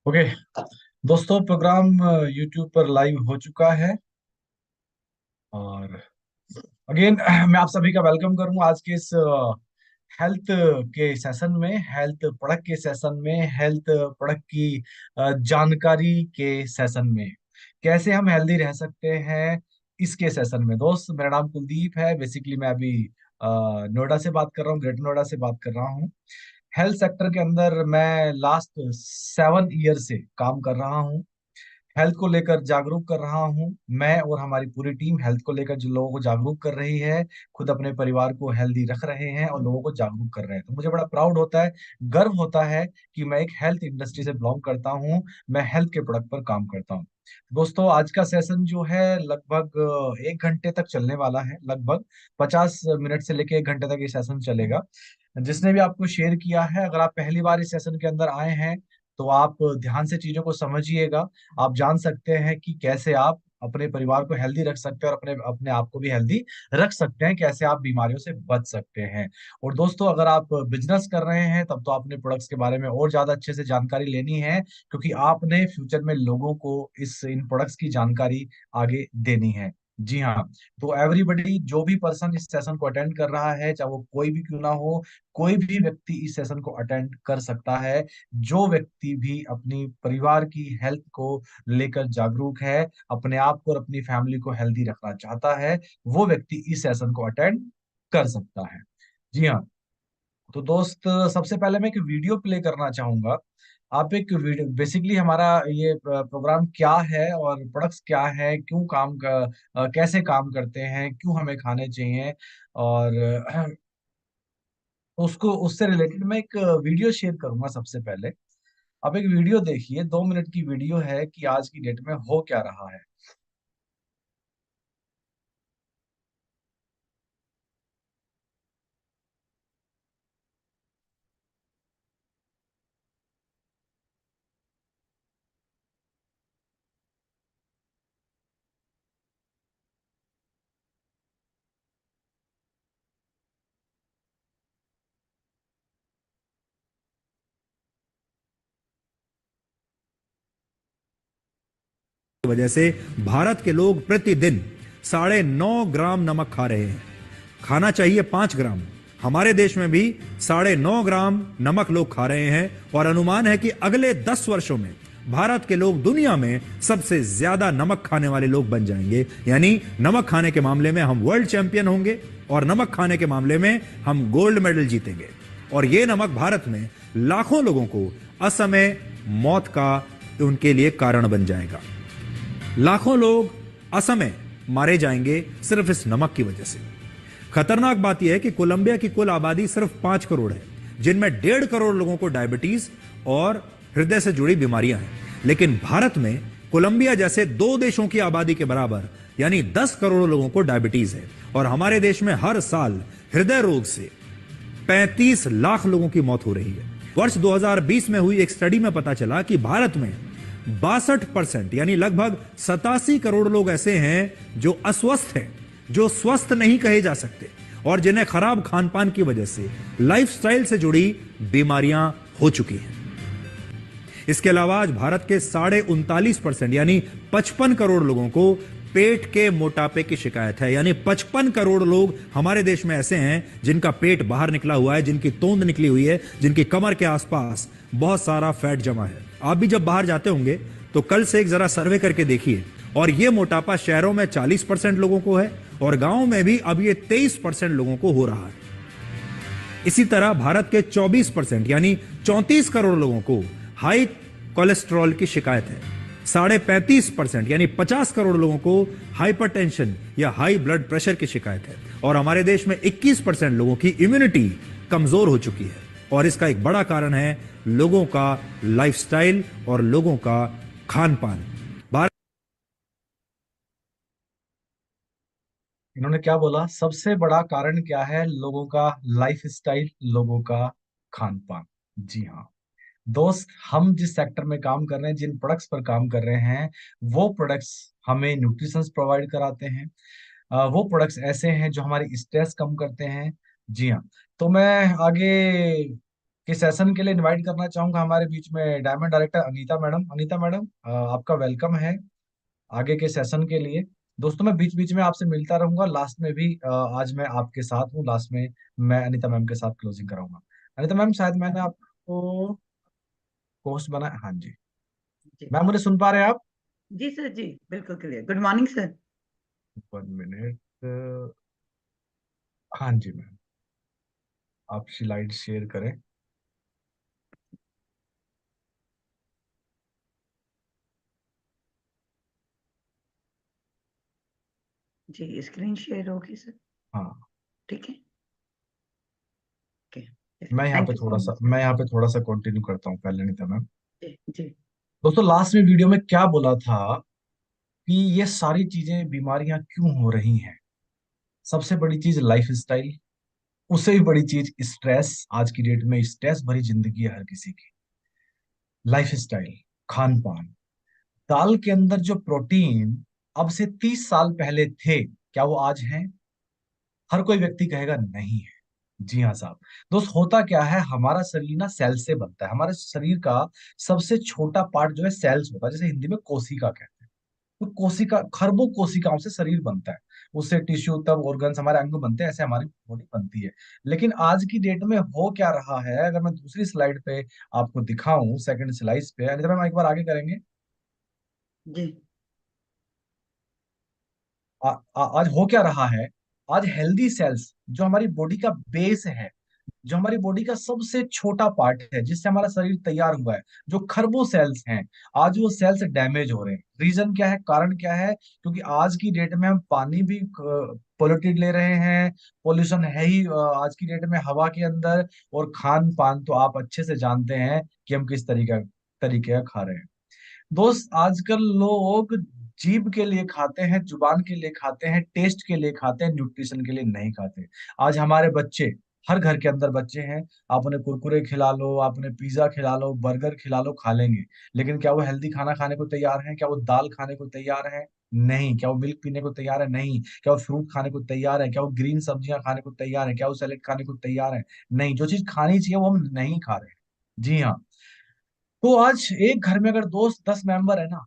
Okay दोस्तों, programme YouTube पर live हो चुका है। और अगेन मैं आप सभी का वेलकम करूंगा आज के इस हेल्थ के सेशन में, हेल्थ प्रोडक्ट के सेशन में, हेल्थ प्रोडक्ट की जानकारी के सेशन में, कैसे हम हेल्दी रह सकते हैं इसके सेशन में। दोस्त, मेरा नाम कुलदीप है। बेसिकली मैं अभी नोएडा से बात कर रहा हूँ, ग्रेटर नोएडा से बात कर रहा हूँ। हेल्थ सेक्टर के अंदर मैं लास्ट 7 ईयर से काम कर रहा हूँ। हेल्थ को लेकर जागरूक कर रहा हूँ। मैं और हमारी पूरी टीम हेल्थ को लेकर जो लोगों को जागरूक कर रही है, खुद अपने परिवार को हेल्दी रख रहे हैं और लोगों को जागरूक कर रहे हैं। तो मुझे बड़ा प्राउड होता है, गर्व होता है कि मैं एक हेल्थ इंडस्ट्री से बिलोंग करता हूँ। मैं हेल्थ के प्रोडक्ट पर काम करता हूँ। दोस्तों, आज का सेशन जो है लगभग 1 घंटे तक चलने वाला है। लगभग 50 मिनट से लेके 1 घंटे तक ये सेशन चलेगा। जिसने भी आपको शेयर किया है, अगर आप पहली बार इस सेशन के अंदर आए हैं तो आप ध्यान से चीजों को समझिएगा। आप जान सकते हैं कि कैसे आप अपने परिवार को हेल्दी रख सकते हैं और अपने अपने आप को भी हेल्दी रख सकते हैं, कैसे आप बीमारियों से बच सकते हैं। और दोस्तों, अगर आप बिजनेस कर रहे हैं तब तो आपने प्रोडक्ट्स के बारे में और ज्यादा अच्छे से जानकारी लेनी है, क्योंकि आपने फ्यूचर में लोगों को इस इन प्रोडक्ट्स की जानकारी आगे देनी है। जी हाँ। तो एवरीबडी, जो भी पर्सन इस सेशन को अटेंड कर रहा है, चाहे वो कोई भी क्यों ना हो, कोई भी व्यक्ति इस सेशन को अटेंड कर सकता है। जो व्यक्ति भी अपनी परिवार की हेल्थ को लेकर जागरूक है, अपने आप को और अपनी फैमिली को हेल्दी रखना चाहता है, वो व्यक्ति इस सेशन को अटेंड कर सकता है। जी हाँ। तो दोस्त, सबसे पहले मैं एक वीडियो प्ले करना चाहूंगा। आप एक वीडियो, बेसिकली हमारा ये प्रोग्राम क्या है और प्रोडक्ट्स क्या है, क्यों कैसे काम करते हैं, क्यों हमें खाने चाहिए, और उसको उससे रिलेटेड मैं एक वीडियो शेयर करूंगा सबसे पहले। आप एक वीडियो देखिए, 2 मिनट की वीडियो है कि आज की डेट में हो क्या रहा है। की वजह से भारत के लोग प्रतिदिन 9.5 ग्राम नमक खा रहे हैं। खाना चाहिए 5 ग्राम। हमारे देश में भी 9.5 ग्राम नमक लोग खा रहे हैं और अनुमान है कि अगले 10 वर्षों में भारत के लोग दुनिया में सबसे ज्यादा नमक खाने वाले लोग बन जाएंगे। यानी नमक खाने के मामले में हम वर्ल्ड चैंपियन होंगे और नमक खाने के मामले में हम गोल्ड मेडल जीतेंगे। और यह नमक भारत में लाखों लोगों को असमय मौत का उनके लिए कारण बन जाएगा। लाखों लोग असमय मारे जाएंगे सिर्फ इस नमक की वजह से। खतरनाक बात यह है कि कोलंबिया की कुल आबादी सिर्फ 5 करोड़ है, जिनमें 1.5 करोड़ लोगों को डायबिटीज और हृदय से जुड़ी बीमारियां हैं। लेकिन भारत में कोलंबिया जैसे 2 देशों की आबादी के बराबर यानी 10 करोड़ लोगों को डायबिटीज है। और हमारे देश में हर साल हृदय रोग से 35 लाख लोगों की मौत हो रही है। वर्ष 2020 में हुई एक स्टडी में पता चला कि भारत में 62% यानी लगभग 87 करोड़ लोग ऐसे हैं जो अस्वस्थ हैं, जो स्वस्थ नहीं कहे जा सकते और जिन्हें खराब खान पान की वजह से लाइफस्टाइल से जुड़ी बीमारियां हो चुकी हैं। इसके अलावा आज भारत के 39.5% यानी 55 करोड़ लोगों को पेट के मोटापे की शिकायत है। यानी 55 करोड़ लोग हमारे देश में ऐसे हैं जिनका पेट बाहर निकला हुआ है, जिनकी तोंद निकली हुई है, जिनकी कमर के आसपास बहुत सारा फैट जमा है। आप भी जब बाहर जाते होंगे तो कल से एक जरा सर्वे करके देखिए। और यह मोटापा शहरों में 40% लोगों को है और गांवों में भी अब ये 23% लोगों को हो रहा है। इसी तरह भारत के 24% यानी 34 करोड़ लोगों को हाई कोलेस्ट्रॉल की शिकायत है। 35.5% यानी 50 करोड़ लोगों को हाइपरटेंशन या हाई ब्लड प्रेशर की शिकायत है। और हमारे देश में 21% लोगों की इम्यूनिटी कमजोर हो चुकी है। और इसका एक बड़ा कारण है लोगों का लाइफस्टाइल और लोगों का खान पान। इन्होंने क्या बोला? सबसे बड़ा कारण क्या है? लोगों का लाइफ स्टाइल, लोगों का खान पान। जी हाँ दोस्त, हम जिस सेक्टर में काम कर रहे हैं, जिन प्रोडक्ट्स पर काम कर रहे हैं, वो प्रोडक्ट्स हमें न्यूट्रिशंस प्रोवाइड कराते हैं। वो प्रोडक्ट्स ऐसे हैं जो हमारी स्ट्रेस कम करते हैं। जी हाँ। तो मैं आगे के सेशन के लिए इनवाइट करना चाहूंगा हमारे बीच में diamond director Anita madam. Anita madam, आपका वेलकम है आगे के सेशन के लिए। दोस्तों, मैं बीच बीच में आपसे मिलता रहूंगा, लास्ट में भी आज मैं आपके साथ हूँ, लास्ट में मैं अनीता मैम के साथ क्लोजिंग कराऊंगा। अनीता मैम, शायद मैंने आपको होस्ट बनाया। हाँ जी जी मैम, मुझे सुन पा रहे हैं आप? जी सर, जी बिल्कुल clear. Good morning sir. 1 minute. हाँ जी मैम, आप स्लाइड शेयर करें। जी स्क्रीन शेयर होगी सर। हाँ, ठीक है, ओके। मैं thank you so much sir. यहाँ पे थोड़ा सा कंटिन्यू करता हूँ पहले, अनीता मैम। जी जी दोस्तों, लास्ट में वीडियो में क्या बोला था कि ये सारी चीजें, बीमारियां क्यों हो रही हैं? सबसे बड़ी चीज लाइफ स्टाइल, उससे भी बड़ी चीज स्ट्रेस। आज की डेट में स्ट्रेस भरी जिंदगी है हर किसी की। लाइफ स्टाइल, खान पान। दाल के अंदर जो प्रोटीन अब से 30 साल पहले थे, क्या वो आज हैं? हर कोई व्यक्ति कहेगा नहीं है। जी हाँ साहब। दोस्त, होता क्या है, हमारा शरीर ना सेल से बनता है। हमारे शरीर का सबसे छोटा पार्ट जो है सेल्स होता है, जैसे हिंदी में कोशिका कहते हैं। तो कोशिका, खरबों कोशिकाओं से शरीर बनता है। उससे टिश्यू, तब ऑर्गन्स, हमारे अंग बनते हैं, ऐसे हमारी बॉडी बनती है। लेकिन आज की डेट में हो क्या रहा है, अगर मैं दूसरी स्लाइड पे आपको दिखाऊं, सेकंड स्लाइड पे, अनिता मैम एक बार आगे करेंगे। जी आज हो क्या रहा है, आज हेल्दी सेल्स, जो हमारी बॉडी का बेस है, जो हमारी बॉडी का सबसे छोटा पार्ट है, जिससे हमारा शरीर तैयार हुआ है, जो खरबों सेल्स हैं, आज वो सेल्स डैमेज हो रहे हैं। रीजन क्या है, कारण क्या है? क्योंकि आज की डेट में हम पानी भी पोल्यूटेड ले रहे हैं। पोल्यूशन है ही आज की डेट में हवा के अंदर। और खान पान तो आप अच्छे से जानते हैं कि हम किस तरीके तरीके का खा रहे हैं। दोस्त, आजकल लोग जीभ के लिए खाते हैं, जुबान के लिए खाते हैं, टेस्ट के लिए खाते हैं, न्यूट्रिशन के लिए नहीं खाते। आज हमारे बच्चे, हर घर के अंदर बच्चे हैं, आप उन्हें कुरकुरे खिला लो, आप उन्हें पिज्जा खिला लो, बर्गर खिला लो, खा लेंगे। लेकिन क्या वो हेल्दी खाना खाने को तैयार हैं? क्या वो दाल खाने को तैयार है? नहीं। क्या वो मिल्क पीने को तैयार है? नहीं। क्या वो फ्रूट खाने को तैयार है? क्या वो ग्रीन सब्जियां खाने को तैयार है? क्या वो सैलेड खाने को तैयार है? नहीं। जो चीज खानी चाहिए वो हम नहीं खा रहे हैं। जी हाँ। तो आज एक घर में अगर दोस्त 10 मेंबर है ना,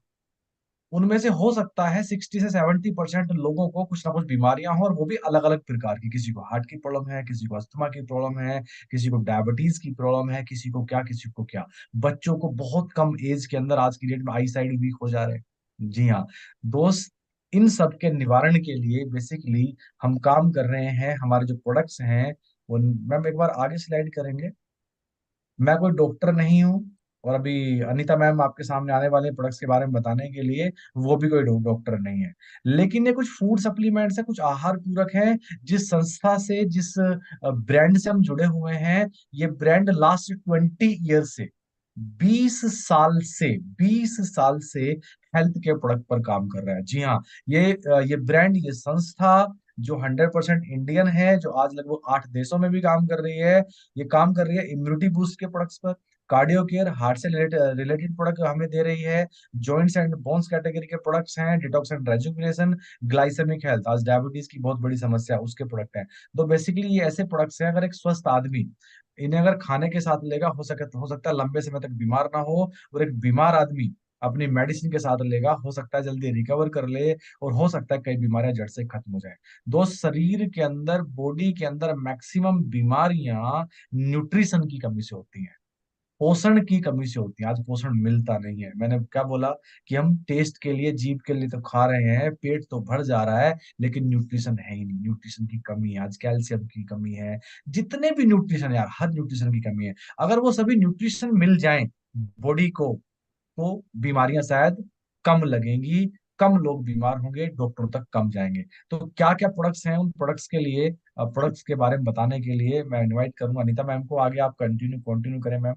उनमें से हो सकता है 60 से 70% लोगों को कुछ ना कुछ बीमारियां हो, और वो भी अलग अलग प्रकार की। किसी को हार्ट की प्रॉब्लम है, किसी को अस्थमा की प्रॉब्लम है, किसी को डायबिटीज की प्रॉब्लम है, किसी को क्या, किसी को क्या। बच्चों को बहुत कम एज के अंदर आज की डेट में आई साइड वीक हो जा रहे हैं। जी हाँ दोस्त, इन सब के निवारण के लिए बेसिकली हम काम कर रहे हैं। हमारे जो प्रोडक्ट्स हैं वो, मैम एक बार आगे स्लाइड करेंगे। मैं कोई डॉक्टर नहीं हूँ, और अभी अनीता मैम आपके सामने आने वाले प्रोडक्ट्स के बारे में बताने के लिए, वो भी कोई डॉक्टर नहीं है। लेकिन ये कुछ फूड सप्लीमेंट्स है, कुछ आहार पूरक है, जिस संस्था से, जिस ब्रांड से हम जुड़े हुए हैं। ये ब्रांड लास्ट 20 ईयर से, 20 साल से हेल्थ के प्रोडक्ट पर काम कर रहा है। जी हाँ। ये ब्रांड, ये संस्था जो 100% इंडियन है, जो आज लगभग 8 देशों में भी काम कर रही है। ये काम कर रही है इम्यूनिटी बूस्ट के प्रोडक्ट्स पर, कार्डियो केयर, हार्ट से रिलेटेड प्रोडक्ट हमें दे रही है। जॉइंट्स एंड बोन्स कैटेगरी के प्रोडक्ट्स हैं, detox and rejuvenation, glycaemic health, आज डायबिटीज की बहुत बड़ी समस्या है, उसके प्रोडक्ट हैं। तो बेसिकली ये ऐसे प्रोडक्ट्स हैं, अगर एक स्वस्थ आदमी इन्हें अगर खाने के साथ लेगा, हो सकता है लंबे समय तक बीमार ना हो। और एक बीमार आदमी अपनी मेडिसिन के साथ लेगा, हो सकता है जल्दी रिकवर कर ले, और हो सकता है कई बीमारियां जड़ से खत्म हो जाए। दोस्त, शरीर के अंदर, बॉडी के अंदर मैक्सिमम बीमारियां न्यूट्रिशन की कमी से होती हैं, पोषण की कमी से होती है। आज पोषण मिलता नहीं है। मैंने क्या बोला कि हम टेस्ट के लिए, जीभ के लिए तो खा रहे हैं, पेट तो भर जा रहा है, लेकिन न्यूट्रिशन है ही नहीं। न्यूट्रिशन की कमी है, आज कैल्शियम की कमी है, जितने भी न्यूट्रिशन है यार, हर न्यूट्रिशन की कमी है। अगर वो सभी न्यूट्रिशन मिल जाएं बॉडी को, तो बीमारियां शायद कम लगेंगी, कम लोग बीमार होंगे, डॉक्टर तक कम जाएंगे। तो क्या क्या प्रोडक्ट्स हैं, उन प्रोडक्ट्स के लिए, प्रोडक्ट्स के बारे में बताने के लिए मैं इनवाइट करूंगा अनीता मैम को। आगे आप कंटिन्यू कंटिन्यू करें मैम।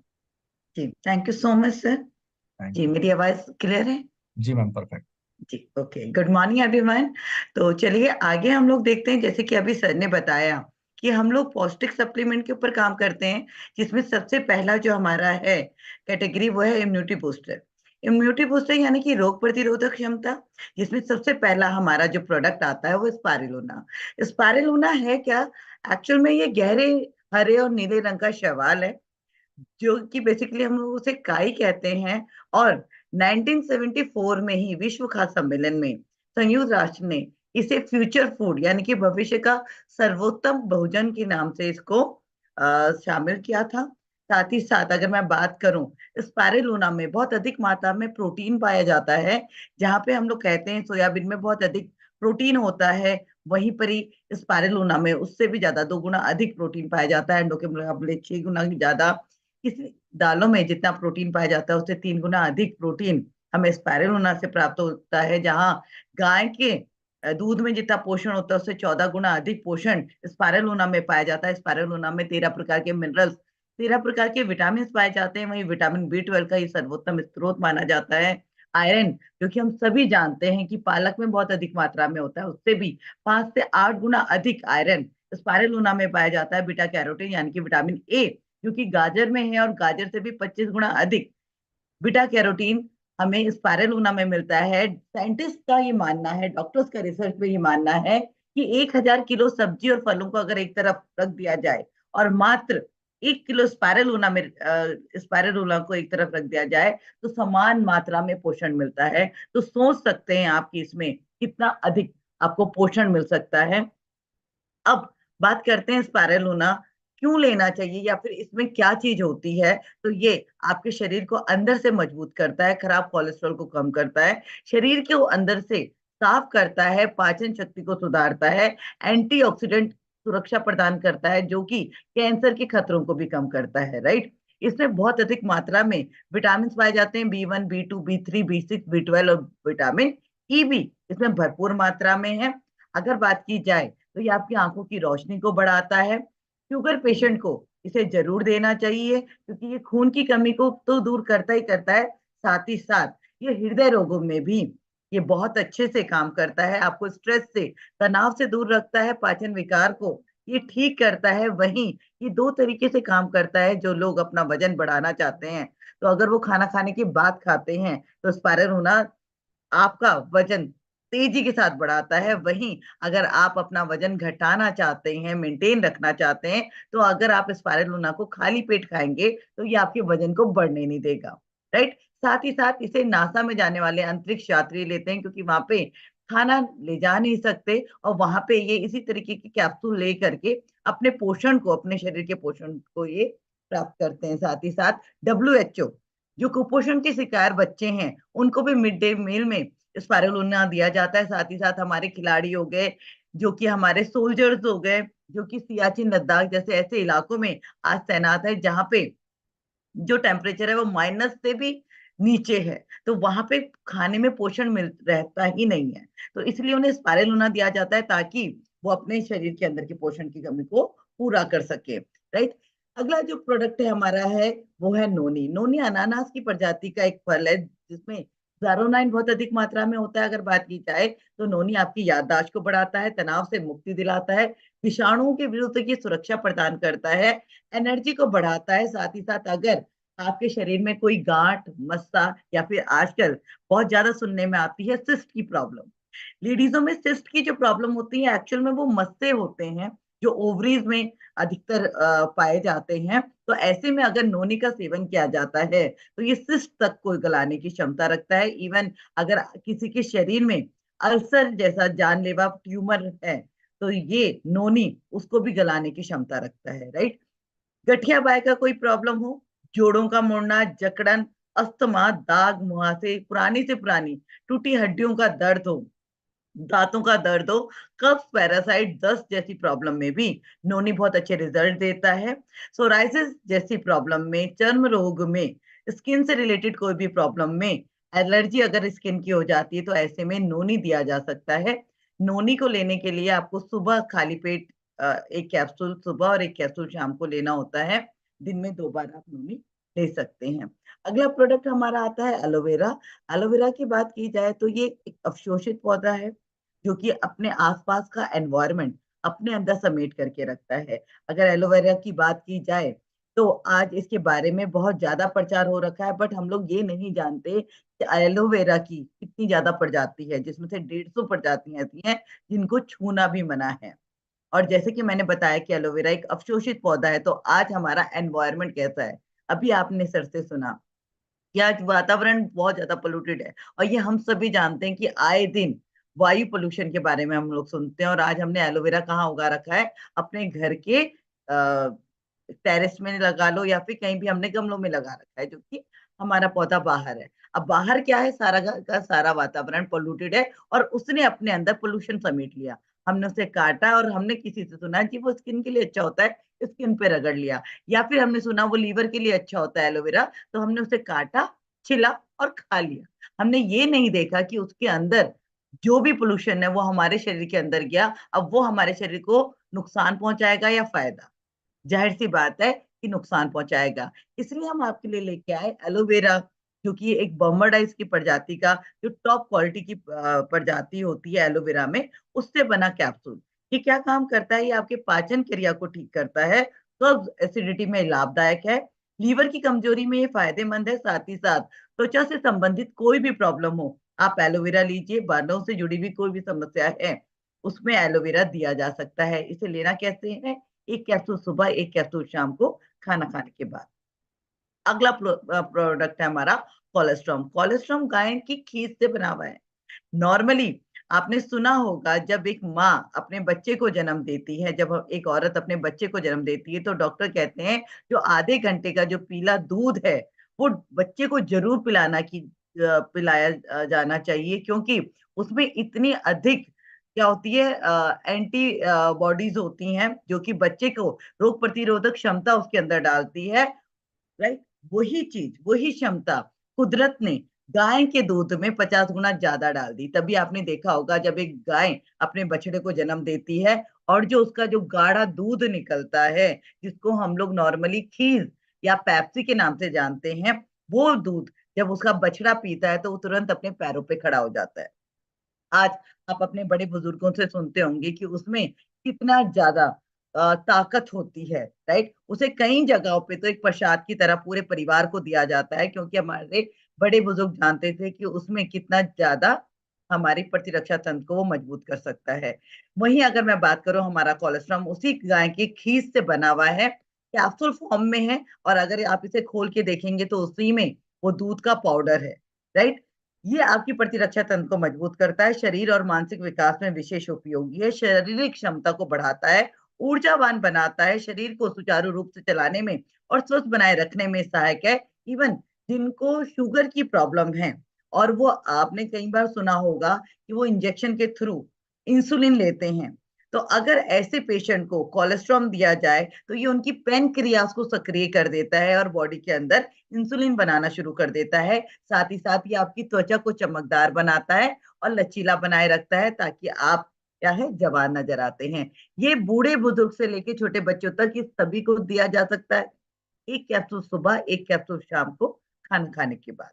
जी, thank you so much sir. Thank जी यू। मेरी आवाज क्लियर है? जी मैम, परफेक्ट। जी ओके, गुड मॉर्निंग एवरीवन। तो चलिए आगे हम लोग देखते हैं, जैसे कि अभी सर ने बताया कि हम लोग पौष्टिक सप्लीमेंट के ऊपर काम करते हैं, जिसमें सबसे पहला जो हमारा है कैटेगरी, वो है इम्यूनिटी बूस्टर। इम्यूनिटी बूस्टर यानी कि रोग प्रतिरोधक क्षमता, जिसमें सबसे पहला हमारा जो प्रोडक्ट आता है वो स्पाइरुलिना। स्पाइरुलिना है क्या? एक्चुअल में ये गहरे हरे और नीले रंग का शैवाल है, जो कि बेसिकली हम लोग उसे काई कहते हैं। और 1974 में ही विश्व खाद्य सम्मेलन में संयुक्त राष्ट्र ने इसे फ्यूचर फूड यानी कि भविष्य का सर्वोत्तम भोजन के नाम से इसको शामिल किया था। साथ ही साथ अगर मैं बात करूं, स्पाइरुलिना में बहुत अधिक मात्रा में प्रोटीन पाया जाता है। जहां पे हम लोग कहते हैं सोयाबीन में बहुत अधिक प्रोटीन होता है, वहीं पर ही स्पाइरुलिना में उससे भी ज्यादा 2 गुना अधिक प्रोटीन पाया जाता है, अंडों के मुकाबले 6 गुना ज्यादा। किसी दालों में जितना प्रोटीन पाया जाता है उससे 3 गुना अधिक प्रोटीन हमें स्पाइरुलिना से प्राप्त होता है। जहां गाय के दूध में जितना पोषण होता है उससे 14 गुना अधिक पोषण स्पाइरुलिना में पाया जाता है। स्पाइरुलिना में 13 प्रकार के मिनरल्स, 13 प्रकार के विटामिन पाए जाते हैं। वहीं विटामिन B12 का ही सर्वोत्तम स्रोत माना जाता है। आयरन, जो कि हम सभी जानते हैं कि पालक में बहुत अधिक मात्रा में होता है, उससे भी 5 से 8 गुना अधिक आयरन स्पाइरुलिना में पाया जाता है। बीटा कैरोटीन यानी कि विटामिन A, जो कि गाजर में है, और गाजर से भी 25 गुना अधिक बीटा कैरोटीन हमें स्पाइरुलिना में मिलता है। साइंटिस्ट का ये मानना है, डॉक्टर्स का रिसर्च में ये मानना है कि 1,000 किलो सब्जी और फलों को अगर एक तरफ रख दिया जाए और मात्र 1 किलो स्पाइरुलिना को एक तरफ रख दिया जाए तो समान मात्रा में पोषण मिलता है। तो सोच सकते हैं आप कि इसमें कितना अधिक आपको पोषण मिल सकता है। अब बात करते हैं स्पाइरुलिना क्यों लेना चाहिए या फिर इसमें क्या चीज होती है। तो ये आपके शरीर को अंदर से मजबूत करता है, खराब कोलेस्ट्रॉल को कम करता है, शरीर के अंदर से साफ करता है, पाचन शक्ति को सुधारता है, एंटीऑक्सीडेंट सुरक्षा प्रदान करता है, जो कि कैंसर के खतरों को भी कम करता है, राइट। इसमें बहुत अधिक मात्रा में विटामिन पाए जाते हैं, B1, B2, B3, B6, B12 और विटामिन E भी इसमें भरपूर मात्रा में है। अगर बात की जाए तो ये आपकी आंखों की रोशनी को बढ़ाता है। शुगर पेशेंट को इसे जरूर देना चाहिए क्योंकि ये खून की कमी को तो दूर करता ही करता है, साथ ही साथ ये हृदय रोगों में भी ये बहुत अच्छे से काम करता है। आपको स्ट्रेस से, तनाव से दूर रखता है, पाचन विकार को ये ठीक करता है। वहीं ये 2 तरीके से काम करता है। जो लोग अपना वजन बढ़ाना चाहते हैं तो अगर वो खाना खाने के बाद खाते हैं तो स्पाइरुलिना आपका वजन तेजी के साथ बढ़ाता है। वहीं अगर आप अपना वजन घटाना चाहते हैं, मेंटेन रखना चाहते हैं, तो अगर आप स्पाइरुलिना को खाली पेट खाएंगे तो ये आपके वजन को बढ़ने नहीं देगा, राइट। साथ ही साथ इसे नासा में जाने वाले अंतरिक्ष यात्री लेते हैं क्योंकि वहां पे खाना ले जा नहीं सकते, और वहां पे ये इसी तरीके की कैप्सूल ले करके अपने पोषण को, अपने शरीर के पोषण को ये प्राप्त करते हैं। साथ ही साथ WHO, जो कुपोषण के शिकार बच्चे हैं, उनको भी मिड डे मील में स्पाइरुलिना दिया जाता है। साथ ही साथ हमारे खिलाड़ी हो गए, जो कि हमारे सोल्जर्स हो गए, जो कि सियाचिन, लद्दाख जैसे ऐसे इलाकों में आज तैनात है जहां पे जो टेम्परेचर है वो माइनस से भी नीचे है, तो वहां पे खाने में पोषण मिल रहता ही नहीं है। तो इसलिए उन्हें स्पाइरुलिना दिया जाता है ताकि वो अपने शरीर के अंदर की पोषण की कमी को पूरा कर सके, राइट। अगला जो प्रोडक्ट है हमारा है वो है नोनी। नोनी अनानास की प्रजाति का एक फल है जिसमें ज़ारोनाइन बहुत अधिक मात्रा में होता है। अगर बात की जाए तो नोनी आपकी याददाश्त को बढ़ाता है, तनाव से मुक्ति दिलाता है, विषाणुओं के विरुद्ध की सुरक्षा प्रदान करता है, एनर्जी को बढ़ाता है। साथ ही साथ अगर आपके शरीर में कोई गांठ, मस्सा, या फिर आजकल बहुत ज्यादा सुनने में आती है सिस्ट की प्रॉब्लम, लेडीजों में सिस्ट की जो प्रॉब्लम होती है एक्चुअल में वो मस्से होते हैं जो ओवरीज में अधिकतर पाए जाते हैं। तो ऐसे में अगर नोनी का सेवन किया जाता है तो ये सिस्ट तक को गलाने की क्षमता रखता है। इवन अगर किसी के शरीर में अल्सर जैसा जानलेवा ट्यूमर है तो ये नोनी उसको भी गलाने की क्षमता रखता है, राइट। गठिया बाय का कोई प्रॉब्लम हो, जोड़ों का मुड़ना, जकड़न, अस्थमा, दाग, मुहासे, पुरानी से पुरानी टूटी हड्डियों का दर्द हो, दांतों का दर्द हो, कफ, पैरासाइट, दस्त जैसी प्रॉब्लम में भी नोनी बहुत अच्छे रिजल्ट देता है। सोराइसिस जैसी प्रॉब्लम में, चर्म रोग में, स्किन से रिलेटेड कोई भी प्रॉब्लम में, एलर्जी अगर स्किन की हो जाती है तो ऐसे में नोनी दिया जा सकता है। नोनी को लेने के लिए आपको सुबह खाली पेट एक कैप्सूल सुबह और एक कैप्सूल शाम को लेना होता है। दिन में 2 बार आप नोनी ले सकते हैं। अगला प्रोडक्ट हमारा आता है एलोवेरा। एलोवेरा की बात की जाए तो ये एक अवशोषित पौधा है जो कि अपने आसपास का एनवायरनमेंट अपने अंदर समेट करके रखता है। अगर एलोवेरा की बात की जाए तो आज इसके बारे में बहुत ज्यादा प्रचार हो रखा है, बट हम लोग ये नहीं जानते कि एलोवेरा की कितनी ज्यादा प्रजाति है, जिसमें से 150 प्रजातियां ऐसी हैं जिनको छूना भी मना है। और जैसे कि मैंने बताया कि एलोवेरा एक अवशोषित पौधा है, तो आज हमारा एनवायरनमेंट कैसा है, अभी आपने सर से सुना कि आज वातावरण बहुत ज्यादा पोल्यूटेड है, और ये हम सभी जानते हैं कि आए दिन वायु पोल्यूशन के बारे में हम लोग सुनते हैं। और आज हमने एलोवेरा कहाँ उगा रखा है? अपने घर के टेरेस में लगा लो, या फिर कहीं भी हमने गमलों में लगा रखा है, जो कि हमारा पौधा बाहर है। अब बाहर क्या है, सारा घर का सारा वातावरण पोल्यूटेड है, और उसने अपने अंदर पोल्यूशन समेट लिया। हमने उसे काटा, और हमने किसी से सुना कि वो स्किन के लिए अच्छा होता है, स्किन पे रगड़ लिया। या फिर हमने सुना वो लीवर के लिए अच्छा होता है एलोवेरा, तो हमने उसे काटा, छिला और खा लिया। हमने ये नहीं देखा कि उसके अंदर जो भी पोल्यूशन है वो हमारे शरीर के अंदर गया, अब वो हमारे शरीर को नुकसान पहुंचाएगा या फायदा? जाहिर सी बात है कि नुकसान पहुंचाएगा। इसलिए हम आपके लिए लेके आए एलोवेरा, जो कि एक बर्माडाइज की प्रजाति का, जो टॉप क्वालिटी की प्रजाति होती है एलोवेरा में, उससे बना कैप्सूल। ये क्या काम करता है? ये आपके पाचन क्रिया को ठीक करता है, कब्ज एसिडिटी में लाभदायक है, लीवर की कमजोरी में ये फायदेमंद है। साथ ही साथ त्वचा से संबंधित कोई भी प्रॉब्लम हो, आप एलोवेरा लीजिए। बालों से जुड़ी हुई कोई भी समस्या है, उसमें एलोवेरा दिया जा सकता है। इसे लेना कैसे है? एक कैप्सूल सुबह, एक कैप्सूल शाम को, खाना खाने के बाद। अगला प्रोडक्ट है हमारा कोलेस्ट्रॉम। कोलेस्ट्रॉम गाय की खीर से बना हुआ है। नॉर्मली आपने सुना होगा, जब एक माँ अपने बच्चे को जन्म देती है, जब एक औरत अपने बच्चे को जन्म देती है, तो डॉक्टर कहते हैं जो आधे घंटे का जो पीला दूध है, वो बच्चे को जरूर पिलाया जाना चाहिए, क्योंकि उसमें इतनी अधिक क्या होती है, एंटी बॉडीज होती हैं, जो कि बच्चे को रोग प्रतिरोधक क्षमता उसके अंदर डालती है। राइट? वही चीज, वही क्षमता कुदरत ने गाय के दूध में 50 गुना ज्यादा डाल दी। तभी आपने देखा होगा, जब एक गाय अपने बछड़े को जन्म देती है, और जो उसका जो गाढ़ा दूध निकलता है, जिसको हम लोग नॉर्मली खीर या पेप्सी के नाम से जानते हैं, वो दूध जब उसका बछड़ा पीता है, तो वो तुरंत अपने पैरों पे खड़ा हो जाता है। आज आप अपने बड़े बुजुर्गों से सुनते होंगे कि उसमें कितना ज्यादा ताकत होती है। राइट? उसे कई जगहों पे तो एक प्रसाद की तरह पूरे परिवार को दिया जाता है, क्योंकि हमारे बड़े बुजुर्ग जानते थे कि उसमें कितना ज्यादा हमारी प्रतिरक्षा तंत्र को वो मजबूत कर सकता है। वहीं अगर मैं बात करूं, हमारा कोलेस्ट्रॉल उसी गाय की खीर से बना हुआ है, कैप्सूल फॉर्म में है, और अगर आप इसे खोल के देखेंगे तो उसी में वो दूध का पाउडर है। राइट? ये आपकी प्रतिरक्षा तंत्र को मजबूत करता है, शरीर और मानसिक विकास में विशेष उपयोगी है, शारीरिक क्षमता को बढ़ाता है, ऊर्जावान बनाता है, शरीर को सुचारू रूप से चलाने में और स्वस्थ बनाए रखने में सहायक है। इवन जिनको शुगर की प्रॉब्लम है, और वो आपने कई बार सुना होगा कि वो इंजेक्शन के थ्रू इंसुलिन लेते हैं, तो अगर ऐसे पेशेंट को कोलेस्ट्रॉम दिया जाए, तो ये उनकी पेनक्रियास को सक्रिय कर देता है, और बॉडी के अंदर इंसुलिन बनाना शुरू कर देता है। साथ ही साथ ये आपकी त्वचा को चमकदार बनाता है और लचीला बनाए रखता है, ताकि आप क्या है, जवान नजर आते हैं। ये बूढ़े बुजुर्ग से लेके छोटे बच्चों तक इस सभी को दिया जा सकता है। एक कैप्सूल सुबह, एक कैप्सूल शाम को, खाना खाने के बाद।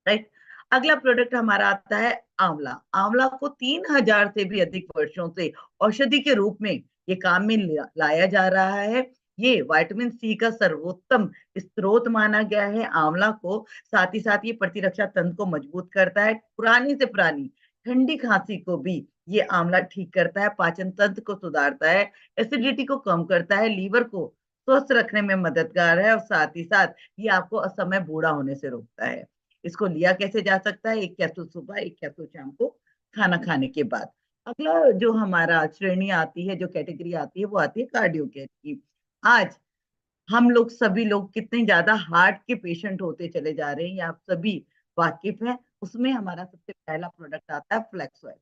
राइट? अगला प्रोडक्ट हमारा आता है आंवला। आंवला को 3000 से भी अधिक वर्षों से औषधि के रूप में ये काम में लाया जा रहा है। ये विटामिन सी का सर्वोत्तम स्रोत माना गया है आंवला को। साथ ही साथ ये प्रतिरक्षा तंत्र को मजबूत करता है, पुरानी से पुरानी ठंडी खांसी को भी ये आंवला ठीक करता है, पाचन तंत्र को सुधारता है, एसिडिटी को कम करता है, लीवर को स्वस्थ रखने में मददगार है, और साथ ही साथ ये आपको असमय बूढ़ा होने से रोकता है। इसको लिया कैसे जा सकता है? एक कैप्सूल सुबह, एक कैप्सूल शाम को, खाना खाने के बाद। अगला जो हमारा श्रेणी आती है, जो कैटेगरी आती है, वो आती है कार्डियो केयर की। आज हम लोग सभी लोग कितने ज्यादा हार्ट के पेशेंट होते चले जा रहे हैं, ये आप सभी वाकिफ हैं। उसमें हमारा सबसे पहला प्रोडक्ट आता है फ्लैक्स ऑयल।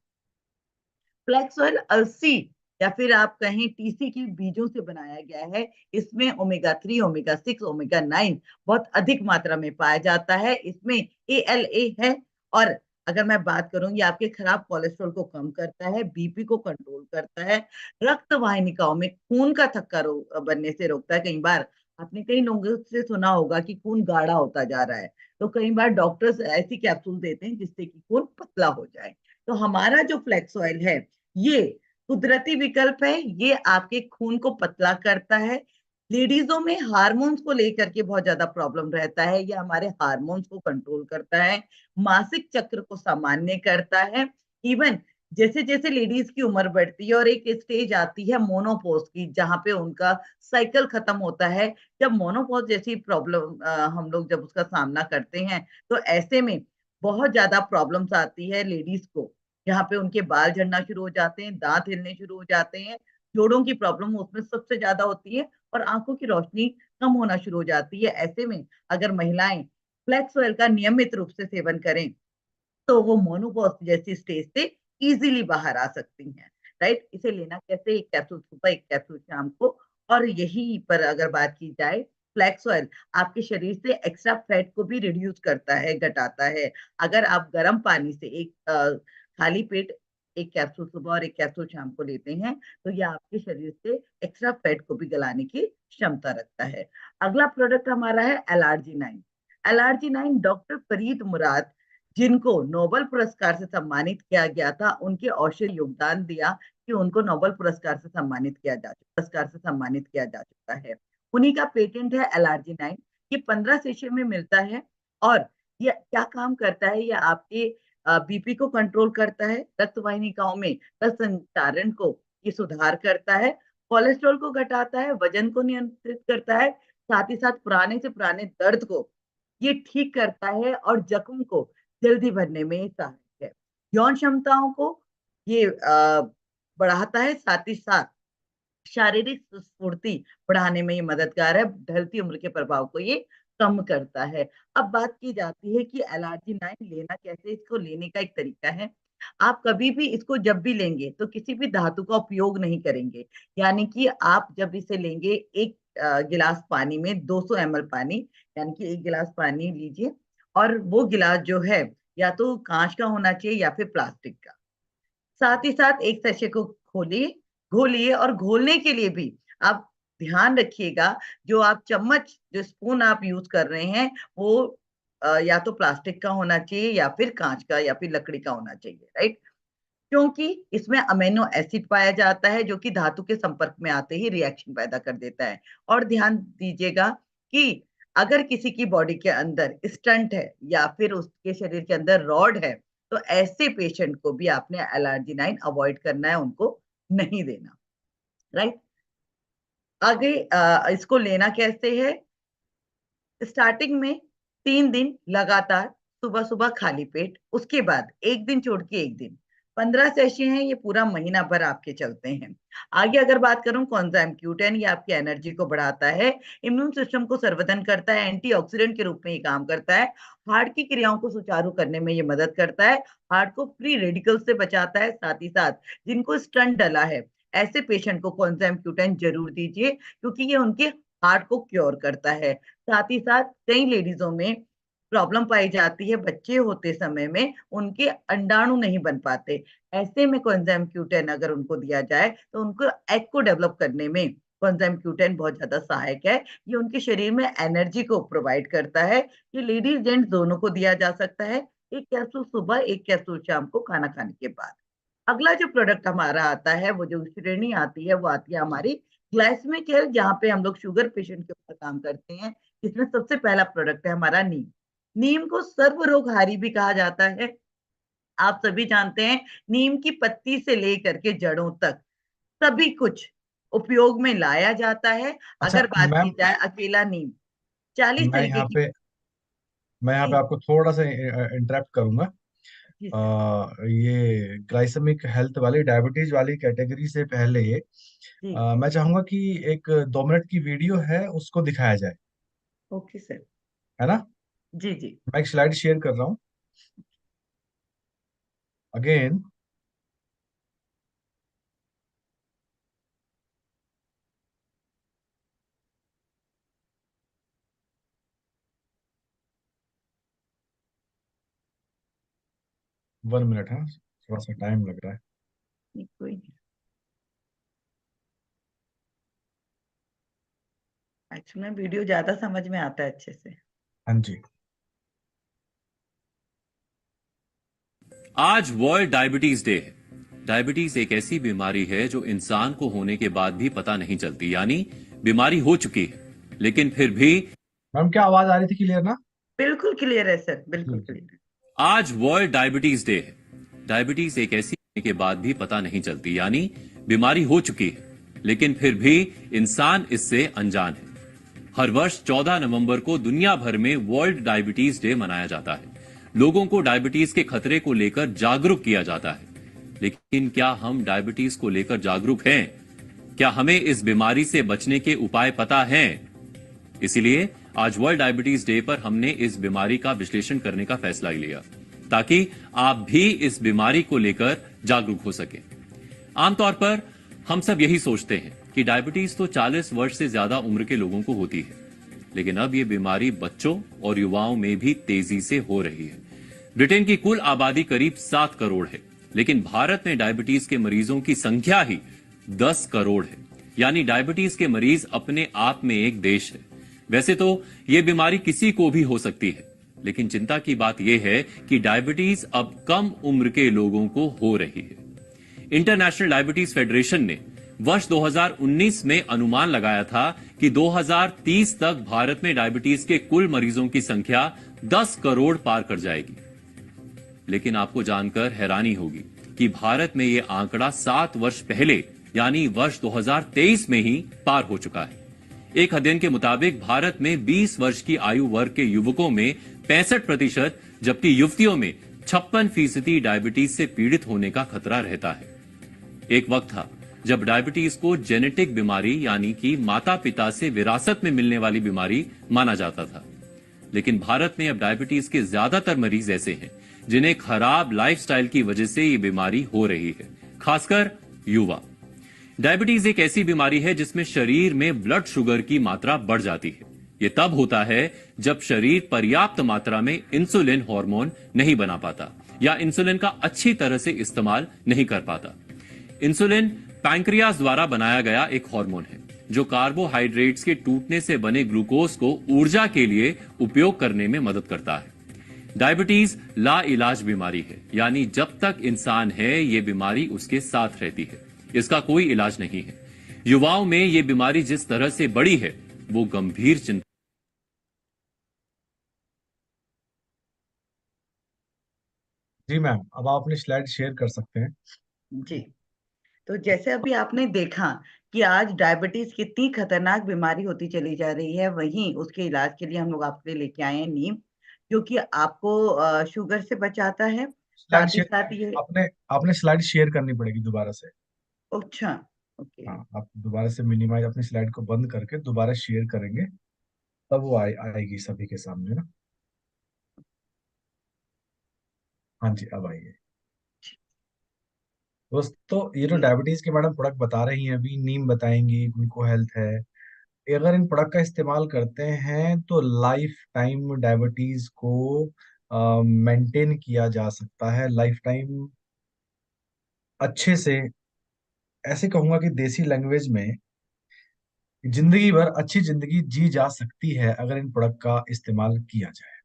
फ्लैक्स ऑयल अलसी, या फिर आप कहें टीसी के बीजों से बनाया गया है। इसमें ओमेगा 3, ओमेगा 6, ओमेगा 9 बहुत अधिक मात्रा में पाया जाता है। इसमें ALA है, और अगर मैं बात करूं, ये आपके खराब कोलेस्ट्रॉल को कम करता है, बीपी को कंट्रोल करता है, रक्त वाहिनिकाओं में खून का थक्का बनने से रोकता है। कई बार आपने कई लोगों से सुना होगा कि खून गाढ़ा होता जा रहा है, तो कई बार डॉक्टर्स ऐसी कैप्सूल देते हैं जिससे कि खून पतला हो जाए। तो हमारा जो फ्लेक्स ऑयल है, ये कुदरती विकल्प है। ये आपके खून को पतला करता है। लेडीजों में हार्मोन्स को लेकर के बहुत ज्यादा प्रॉब्लम रहता है, ये हमारे हार्मोन्स को कंट्रोल करता है, मासिक चक्र को सामान्य करता है। इवन जैसे जैसे लेडीज की उम्र बढ़ती है और एक स्टेज आती है मोनोपोज की, जहां पे उनका साइकिल खत्म होता है, जब मोनोपोज जैसी प्रॉब्लम हम लोग जब उसका सामना करते हैं, तो ऐसे में बहुत ज्यादा प्रॉब्लम्स आती है लेडीज को, जहाँ पे उनके बाल झड़ना शुरू हो जाते हैं, दांत हिलने शुरू हो जाते हैं, जोड़ों की प्रॉब्लम उसमें सबसे ज्यादा होती है, और आंखों की रोशनी कम होना शुरू हो जाती है। ऐसे में अगर महिलाएं फ्लैक्स ऑयल का नियमित रूप से सेवन करें, तो वो मोनोपॉज जैसी स्टेज से इजीली बाहर आ सकती हैं। राइट, इसे लेना कैसे? एक कैप्सूल सुबह, एक कैप्सूल शाम को। और यही पर अगर बात की जाए, फ्लैक्स ऑयल आपके शरीर से एक्स्ट्रा फैट को भी रिड्यूस करता है, घटाता है। अगर आप गर्म पानी से एक खाली पेट एक कैप्सूल सुबह और एक कैप्सूल शाम को लेते हैं, तो ये आपके शरीर से एक्स्ट्रा फैट को भी गलाने की क्षमता रखता है। अगला प्रोडक्ट हमारा है एलआरजी 9। एलआरजी 9 डॉक्टर फरीद मुराद, जिनको नोबेल पुरस्कार से सम्मानित किया गया था, उनके औषधि योगदान दिया कि उनको नोबेल पुरस्कार से सम्मानित किया जा चुका है। उन्हीं का पेटेंट है एलआरजी 9। ये 15 शीशे में मिलता है, और ये क्या काम करता है? ये आपके बीपी को कंट्रोल करता है, रक्त वाहिनिकाओं में रक्त संचारण को ये सुधार करता है, कोलेस्ट्रॉल को घटाता है, वजन को नियंत्रित करता है, साथ ही साथ पुराने से पुराने दर्द को ये ठीक करता है, और जख्म को जल्दी भरने में सहायक है। यौन क्षमताओं को ये बढ़ाता है, साथ ही साथ शारीरिक स्फूर्ति बढ़ाने में ये मददगार है, ढलती उम्र के प्रभाव को ये कम करता है। अब बात की जाती है कि एलआरजी 9 लेना कैसे? इसको लेने का एक तरीका है। आप कभी भी इसको जब भी लेंगे तो किसी भी धातु का उपयोग नहीं करेंगे, यानी कि आप जब इसे लेंगे, एक गिलास पानी में 200 ml पानी, यानी कि एक गिलास पानी लीजिए, और वो गिलास जो है या तो कांच का होना चाहिए या फिर प्लास्टिक का। साथ ही साथ एक सैशे को खोलिए, घोलिए, और घोलने के लिए भी आप ध्यान रखिएगा, जो आप चम्मच, जो स्पून आप यूज कर रहे हैं, वो या तो प्लास्टिक का होना चाहिए या फिर कांच का या फिर लकड़ी का होना चाहिए। राइट, क्योंकि इसमें अमीनो एसिड पाया जाता है, जो कि धातु के संपर्क में आते ही रिएक्शन पैदा कर देता है। और ध्यान दीजिएगा कि अगर किसी की बॉडी के अंदर स्टंट है या फिर उसके शरीर के अंदर रॉड है, तो ऐसे पेशेंट को भी आपने एलआरजी 9 अवॉइड करना है, उनको नहीं देना। राइट, आगे इसको लेना कैसे है? स्टार्टिंग में 3 दिन लगातार सुबह सुबह खाली पेट, उसके बाद एक दिन छोड़ के एक दिन। 15 सैशे हैं, ये पूरा महीना भर आपके चलते हैं। आगे अगर बात करूं, कॉन्जाइम Q10, ये आपकी एनर्जी को बढ़ाता है, इम्यून सिस्टम को संवर्धन करता है, एंटीऑक्सीडेंट के रूप में ये काम करता है, हार्ट की क्रियाओं को सुचारू करने में ये मदद करता है, हार्ट को फ्री रेडिकल से बचाता है। साथ ही साथ जिनको स्टंट डला है, ऐसे पेशेंट को कॉन्जाइम Q10 जरूर दीजिए, क्योंकि ये उनके हार्ट को क्योर करता है। साथ ही साथ कई लेडीजों में प्रॉब्लम पाई जाती है, बच्चे होते समय में उनके अंडाणु नहीं बन पाते। ऐसे में कोएंजाइम Q10 अगर उनको दिया जाए, तो उनको एग को डेवलप करने में कोएंजाइम Q10 बहुत ज्यादा सहायक है। ये उनके शरीर में एनर्जी को प्रोवाइड करता है। ये लेडीज जेंट्स दोनों को दिया जा सकता है, एक कैप्सूल सुबह, एक कैप्सूल शाम को खाना खाने के बाद। अगला जो प्रोडक्ट हमारा आता है, वो जो श्रेणी आती है, वो आती है हमारी ग्लाइसमिक हेल्थ, जहाँ पे हम लोग शुगर पेशेंट के ऊपर काम करते हैं। इसमें सबसे पहला प्रोडक्ट है हमारा नीम। नीम को सर्व रोगहारी भी कहा जाता है। आप सभी जानते हैं, नीम की पत्ती से लेकर के जड़ों तक सभी कुछ उपयोग में लाया जाता है। अच्छा अगर बात की मैम, जाए अकेला नीम, 40 मैं तरीके यहाँ की। पे मैं यहाँ पे जी आपको थोड़ा सा इंटरप्ट करूंगा। जी सर। ये ग्लाइसेमिक हेल्थ वाली, डायबिटीज वाली कैटेगरी से पहले जी, मैं चाहूंगा कि एक 2 मिनट की वीडियो है, उसको दिखाया जाए। Okay sir. है ना? जी जी। मैं एक स्लाइड शेयर कर रहा हूँ अगेन। 1 मिनट है, थोड़ा सा टाइम लग रहा है। नहीं, कोई नहीं। एक्चुअली में वीडियो ज्यादा समझ में आता है अच्छे से। हाँ जी। आज वर्ल्ड डायबिटीज डे है। डायबिटीज एक ऐसी बीमारी है जो इंसान को होने के बाद भी पता नहीं चलती, यानी बीमारी हो चुकी है लेकिन फिर भी। मैम क्या आवाज आ रही थी क्लियर ना? बिल्कुल क्लियर है सर, जी बिल्कुल जी। क्लियर है। आज वर्ल्ड डायबिटीज डे है। डायबिटीज एक ऐसी के बाद भी पता नहीं चलती, यानी बीमारी हो चुकी है लेकिन फिर भी इंसान इससे अनजान है। हर वर्ष 14 नवंबर को दुनिया भर में वर्ल्ड डायबिटीज डे मनाया जाता है। लोगों को डायबिटीज के खतरे को लेकर जागरूक किया जाता है, लेकिन क्या हम डायबिटीज को लेकर जागरूक हैं? क्या हमें इस बीमारी से बचने के उपाय पता हैं? इसीलिए आज वर्ल्ड डायबिटीज डे पर हमने इस बीमारी का विश्लेषण करने का फैसला लिया, ताकि आप भी इस बीमारी को लेकर जागरूक हो सके। आमतौर पर हम सब यही सोचते हैं कि डायबिटीज तो 40 वर्ष से ज्यादा उम्र के लोगों को होती है, लेकिन अब यह बीमारी बच्चों और युवाओं में भी तेजी से हो रही है। ब्रिटेन की कुल आबादी करीब 7 करोड़ है, लेकिन भारत में डायबिटीज के मरीजों की संख्या ही 10 करोड़ है, यानी डायबिटीज के मरीज अपने आप में एक देश है। वैसे तो यह बीमारी किसी को भी हो सकती है, लेकिन चिंता की बात यह है कि डायबिटीज अब कम उम्र के लोगों को हो रही है। इंटरनेशनल डायबिटीज फेडरेशन ने वर्ष 2019 में अनुमान लगाया था कि 2030 तक भारत में डायबिटीज के कुल मरीजों की संख्या 10 करोड़ पार कर जाएगी। लेकिन आपको जानकर हैरानी होगी कि भारत में यह आंकड़ा 7 वर्ष पहले यानी वर्ष 2023 में ही पार हो चुका है। एक अध्ययन के मुताबिक भारत में 20 वर्ष की आयु वर्ग के युवकों में 65%, जबकि युवतियों में 56% डायबिटीज से पीड़ित होने का खतरा रहता है। एक वक्त था जब डायबिटीज को जेनेटिक बीमारी यानी कि माता पिता से विरासत में मिलने वाली बीमारी माना जाता था, लेकिन भारत में अब डायबिटीज के ज्यादातर मरीज ऐसे हैं जिन्हें खराब लाइफस्टाइल की वजह से ये बीमारी हो रही है, खासकर युवा। डायबिटीज एक ऐसी बीमारी है जिसमें शरीर में ब्लड शुगर की मात्रा बढ़ जाती है। ये तब होता है जब शरीर पर्याप्त मात्रा में इंसुलिन हार्मोन नहीं बना पाता या इंसुलिन का अच्छी तरह से इस्तेमाल नहीं कर पाता। इंसुलिन पैंक्रियाज द्वारा बनाया गया एक हार्मोन है जो कार्बोहाइड्रेट्स के टूटने से बने ग्लूकोज को ऊर्जा के लिए उपयोग करने में मदद करता है। डायबिटीज लाइलाज बीमारी है, यानी जब तक इंसान है ये बीमारी उसके साथ रहती है, इसका कोई इलाज नहीं है। युवाओं में ये बीमारी जिस तरह से बढ़ी है वो गंभीर चिंता। जी मैम, अब आप अपनी स्लाइड शेयर कर सकते हैं। जी, तो जैसे अभी आपने देखा कि आज डायबिटीज कितनी खतरनाक बीमारी होती चली जा रही है, वहीं उसके इलाज के लिए हम लोग आपके लिए लेके आए हैं नीम, जो कि आपको शुगर से बचाता है। स्लाइड साथ ही शेयर साथ ये आपने आपने स्लाइड शेयर करनी पड़ेगी दोबारा से। अच्छा, ओके, हाँ, आप दोबारा से मिनिमाइज अपनी स्लाइड को बंद करके दोबारा शेयर करेंगे, तब वो आएगी सभी के सामने ना। हाँ जी, अब आइए। दोस्तों, ये जो जी डायबिटीज के मैडम प्रोडक्ट बता रही हैं अभी, नीम बताएंगी, ग्लूको हेल्थ है, अगर इन प्रोडक्ट का इस्तेमाल करते हैं तो लाइफ टाइम डायबिटीज को मेंटेन किया जा सकता है, लाइफ टाइम अच्छे से। ऐसे कहूंगा कि देसी लैंग्वेज में जिंदगी भर अच्छी जिंदगी जी जा सकती है अगर इन प्रोडक्ट का इस्तेमाल किया जाए।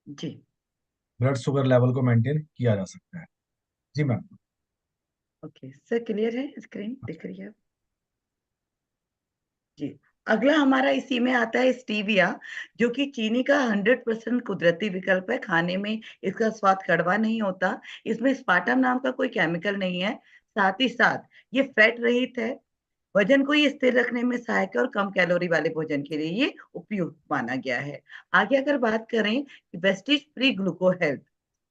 जी, ब्लड शुगर लेवल को मेंटेन किया जा सकता है। जी मैम। ओके सर, क्लियर है? स्क्रीन दिख रही है? जी, अगला हमारा इसी में आता है स्टीविया, जो कि चीनी का 100% कुदरती विकल्प है। खाने में इसका स्वाद कड़वा नहीं होता, इसमें स्पार्टम नाम का कोई केमिकल नहीं है। साथ ही साथ ये फैट रहित है, वजन को ये स्थिर रखने में सहायक है और कम कैलोरी वाले भोजन के लिए ये उपयुक्त माना गया है। आगे अगर बात करें कि वेस्टिज फ्री ग्लूको हेल्थ,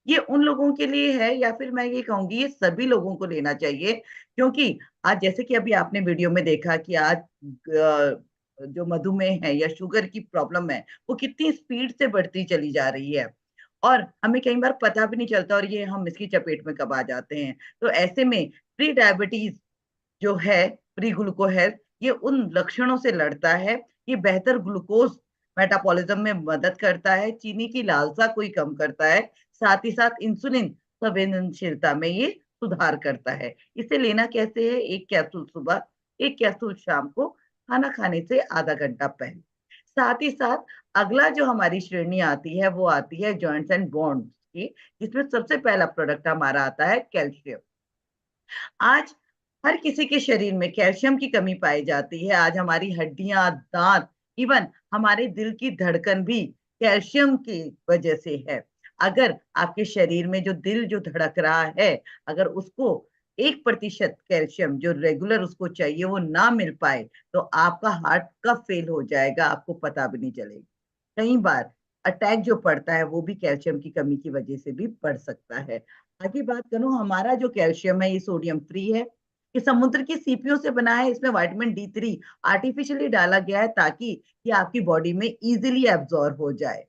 ये उन लोगों के लिए है या फिर मैं ये कहूँगी ये सभी लोगों को लेना चाहिए, क्योंकि आज जैसे कि अभी आपने वीडियो में देखा कि आज जो मधुमेह है या शुगर की प्रॉब्लम है, वो कितनी स्पीड से बढ़ती चली जा रही है और हमें कई बार पता भी नहीं चलता और ये हम इसकी चपेट में कब आ जाते हैं। तो ऐसे में प्री डायबिटीज जो है, प्री ग्लूको हेल्थ, ये उन लक्षणों से लड़ता है। ये बेहतर ग्लूकोज मेटाबॉलिज्म में मदद करता है, चीनी की लालसा को ही कम करता है, साथ ही साथ इंसुलिन संवेदनशीलता में ये सुधार करता है। इसे लेना कैसे है? 1 कैप्सूल सुबह, 1 कैप्सूल शाम को, खाना खाने से आधा घंटा पहले। साथ ही साथ अगला जो हमारी श्रेणी आती है, वो आती है जॉइंट्स एंड बॉन्ड्स की, जिसमें सबसे पहला प्रोडक्ट हमारा आता है कैल्शियम। आज हर किसी के शरीर में कैल्शियम की कमी पाई जाती है। आज हमारी हड्डियां, दांत, इवन हमारे दिल की धड़कन भी कैल्शियम की वजह से है। अगर आपके शरीर में जो दिल जो धड़क रहा है, अगर उसको 1% कैल्शियम जो रेगुलर उसको चाहिए वो ना मिल पाए, तो आपका हार्ट कब फेल हो जाएगा आपको पता भी नहीं चलेगा। कई बार अटैक जो पड़ता है वो भी कैल्शियम की कमी की वजह से भी पड़ सकता है। आगे बात करूं, हमारा जो कैल्शियम है ये सोडियम फ्री है, ये समुद्र की सीपियों से बना है, इसमें विटामिन D3 आर्टिफिशियली डाला गया है ताकि ये आपकी बॉडी में इजीली एब्जॉर्ब हो जाए।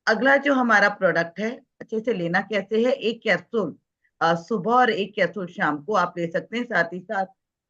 अगला जो हमारा प्रोडक्ट है, अच्छे से लेना कैसे है, एक कैप्सूल सुबह और एक कैप्सूल शाम को आप ले सकते हैं। साथ ही साथ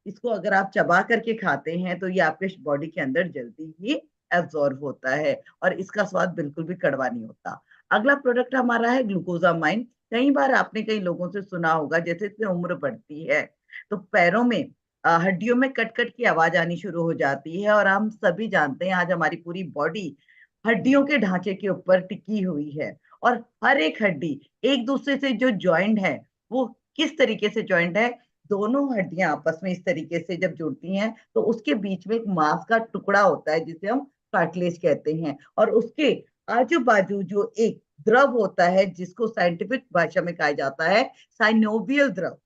इसको अगर आप चबा करके खाते हैं तो ये आपके बॉडी के अंदर जल्दी ही एब्जॉर्ब होता है और इसका स्वाद बिल्कुल भी कड़वा नहीं होता। अगला प्रोडक्ट हमारा है ग्लूकोजामाइन। कई बार आपने कई लोगों से सुना होगा, जैसे जैसे उम्र बढ़ती है तो पैरों में हड्डियों में कट कट की आवाज आनी शुरू हो जाती है, और हम सभी जानते हैं आज हमारी पूरी बॉडी हड्डियों के ढांचे के ऊपर टिकी हुई है, और हर एक हड्डी एक दूसरे से जो ज्वाइंट है वो किस तरीके से ज्वाइंट है, दोनों हड्डियां आपस में इस तरीके से जब जुड़ती हैं तो उसके बीच में एक मांस का टुकड़ा होता है जिसे हम कार्टिलेज कहते हैं, और उसके आजू बाजू जो एक द्रव होता है जिसको साइंटिफिक भाषा में कहा जाता है साइनोवियल द्रव,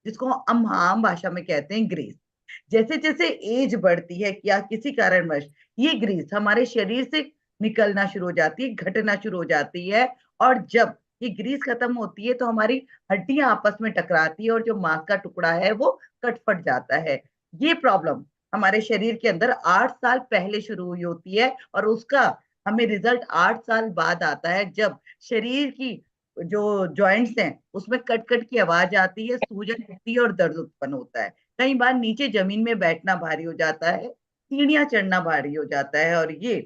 जिसको हम आम भाषा में कहते हैं ग्रीस। जैसे जैसे एज बढ़ती है या किसी कारणवश ये ग्रीस हमारे शरीर से निकलना शुरू हो जाती है, घटना शुरू हो जाती है, और जब ये ग्रीस खत्म होती है तो हमारी हड्डियां आपस में टकराती है और जो मांस का टुकड़ा है वो कट फट जाता है। ये प्रॉब्लम हमारे शरीर के अंदर 8 साल पहले शुरू हुई होती है, और उसका हमें रिजल्ट 8 साल बाद आता है, जब शरीर की जो जॉइंट्स हैं उसमें कट कट की आवाज आती है, सूजन होती है और दर्द उत्पन्न होता है। कई बार नीचे जमीन में बैठना भारी हो जाता है, सीढ़ियां चढ़ना भारी हो जाता है, और ये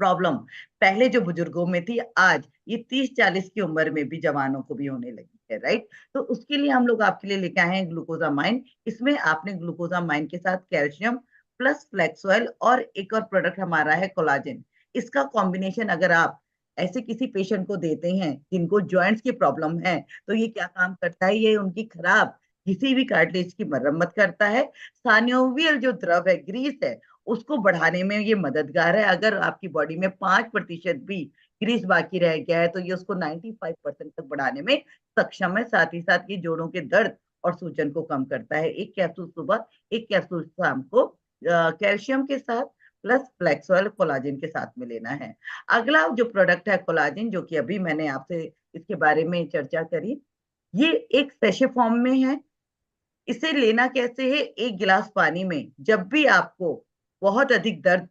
प्रॉब्लम पहले जो बुजुर्गों में थी आज ये 30-40 की उम्र में भी जवानों को भी होने लगी है, राइट। तो उसके लिए हम लोग आपके लिए लेके आए हैं ग्लूकोजामाइन। इसमें आपने ग्लूकोजामाइन के साथ कैल्शियम प्लस फ्लैक्स ऑयल और एक और प्रोडक्ट हमारा है कोलाजन। इसका कॉम्बिनेशन अगर आप ऐसे किसी पेशेंट को देते हैं जिनको जॉइंट्स की प्रॉब्लम है, तो ये क्या काम करता है, ये उनकी खराब किसी भी कार्टिलेज की मरम्मत करता है। साइनोवियल जो द्रव है, ग्रीस है, उसको बढ़ाने में ये मददगार है। अगर आपकी बॉडी में 5% भी ग्रीस बाकी रह गया है तो ये उसको 95% तक बढ़ाने में सक्षम है। साथ ही साथ ये जोड़ों के दर्द और सूजन को कम करता है। एक कैप्सूल सुबह, एक कैप्सूल शाम को कैल्शियम के साथ प्लस फ्लैक्स ऑयल कोलाजन के साथ में लेना है। अगला जो प्रोडक्ट है कोलाजन, जो कि अभी मैंने आपसे इसके बारे में चर्चा करी, ये एक सैशे फॉर्म में है। इसे लेना कैसे है, एक गिलास पानी में जब भी आपको बहुत अधिक दर्द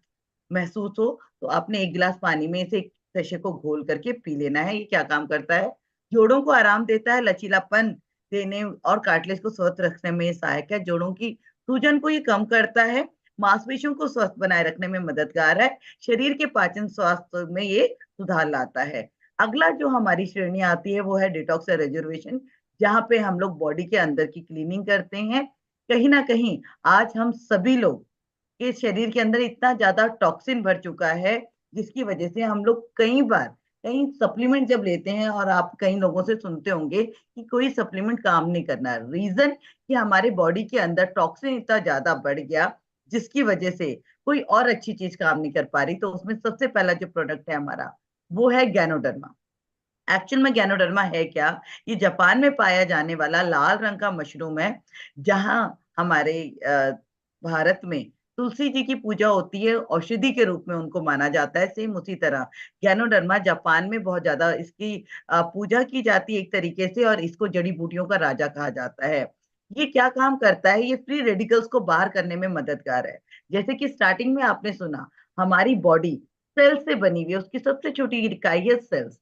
महसूस हो तो आपने एक गिलास पानी में इसे सैशे को घोल करके पी लेना है। ये क्या काम करता है, जोड़ों को आराम देता है, लचीलापन देने और कार्टिलेज को स्वस्थ रखने में सहायक है, जोड़ों की सूजन को ये कम करता है, मांसपेशियों को स्वस्थ बनाए रखने में मददगार है, शरीर के पाचन स्वास्थ्य में ये सुधार लाता है। अगला जो हमारी श्रेणी आती है वो है डिटॉक्स और रेजुर्वेशन, जहाँ पे हम लोग बॉडी के अंदर की क्लीनिंग करते हैं। कहीं ना कहीं आज हम सभी लोग के शरीर के अंदर इतना ज्यादा टॉक्सिन भर चुका है जिसकी वजह से हम लोग कई बार कई सप्लीमेंट जब लेते हैं, और आप कई लोगों से सुनते होंगे कि कोई सप्लीमेंट काम नहीं करना, रीजन कि हमारे बॉडी के अंदर टॉक्सिन इतना ज्यादा बढ़ गया जिसकी वजह से कोई और अच्छी चीज काम नहीं कर पा रही। तो उसमें सबसे पहला जो प्रोडक्ट है हमारा वो है गैनोडर्मा। एक्चुअल में गैनोडर्मा है क्या, ये जापान में पाया जाने वाला लाल रंग का मशरूम है। जहां हमारे भारत में तुलसी जी की पूजा होती है, औषधि के रूप में उनको माना जाता है, सेम उसी तरह गैनोडर्मा जापान में बहुत ज्यादा इसकी पूजा की जाती है एक तरीके से, और इसको जड़ी बूटियों का राजा कहा जाता है। ये क्या काम करता है, ये फ्री रेडिकल्स को बाहर करने में मददगार है। जैसे कि स्टार्टिंग में आपने सुना हमारी बॉडी सेल से बनी हुई है, उसकी सबसे छोटी इकाई है सेल्स।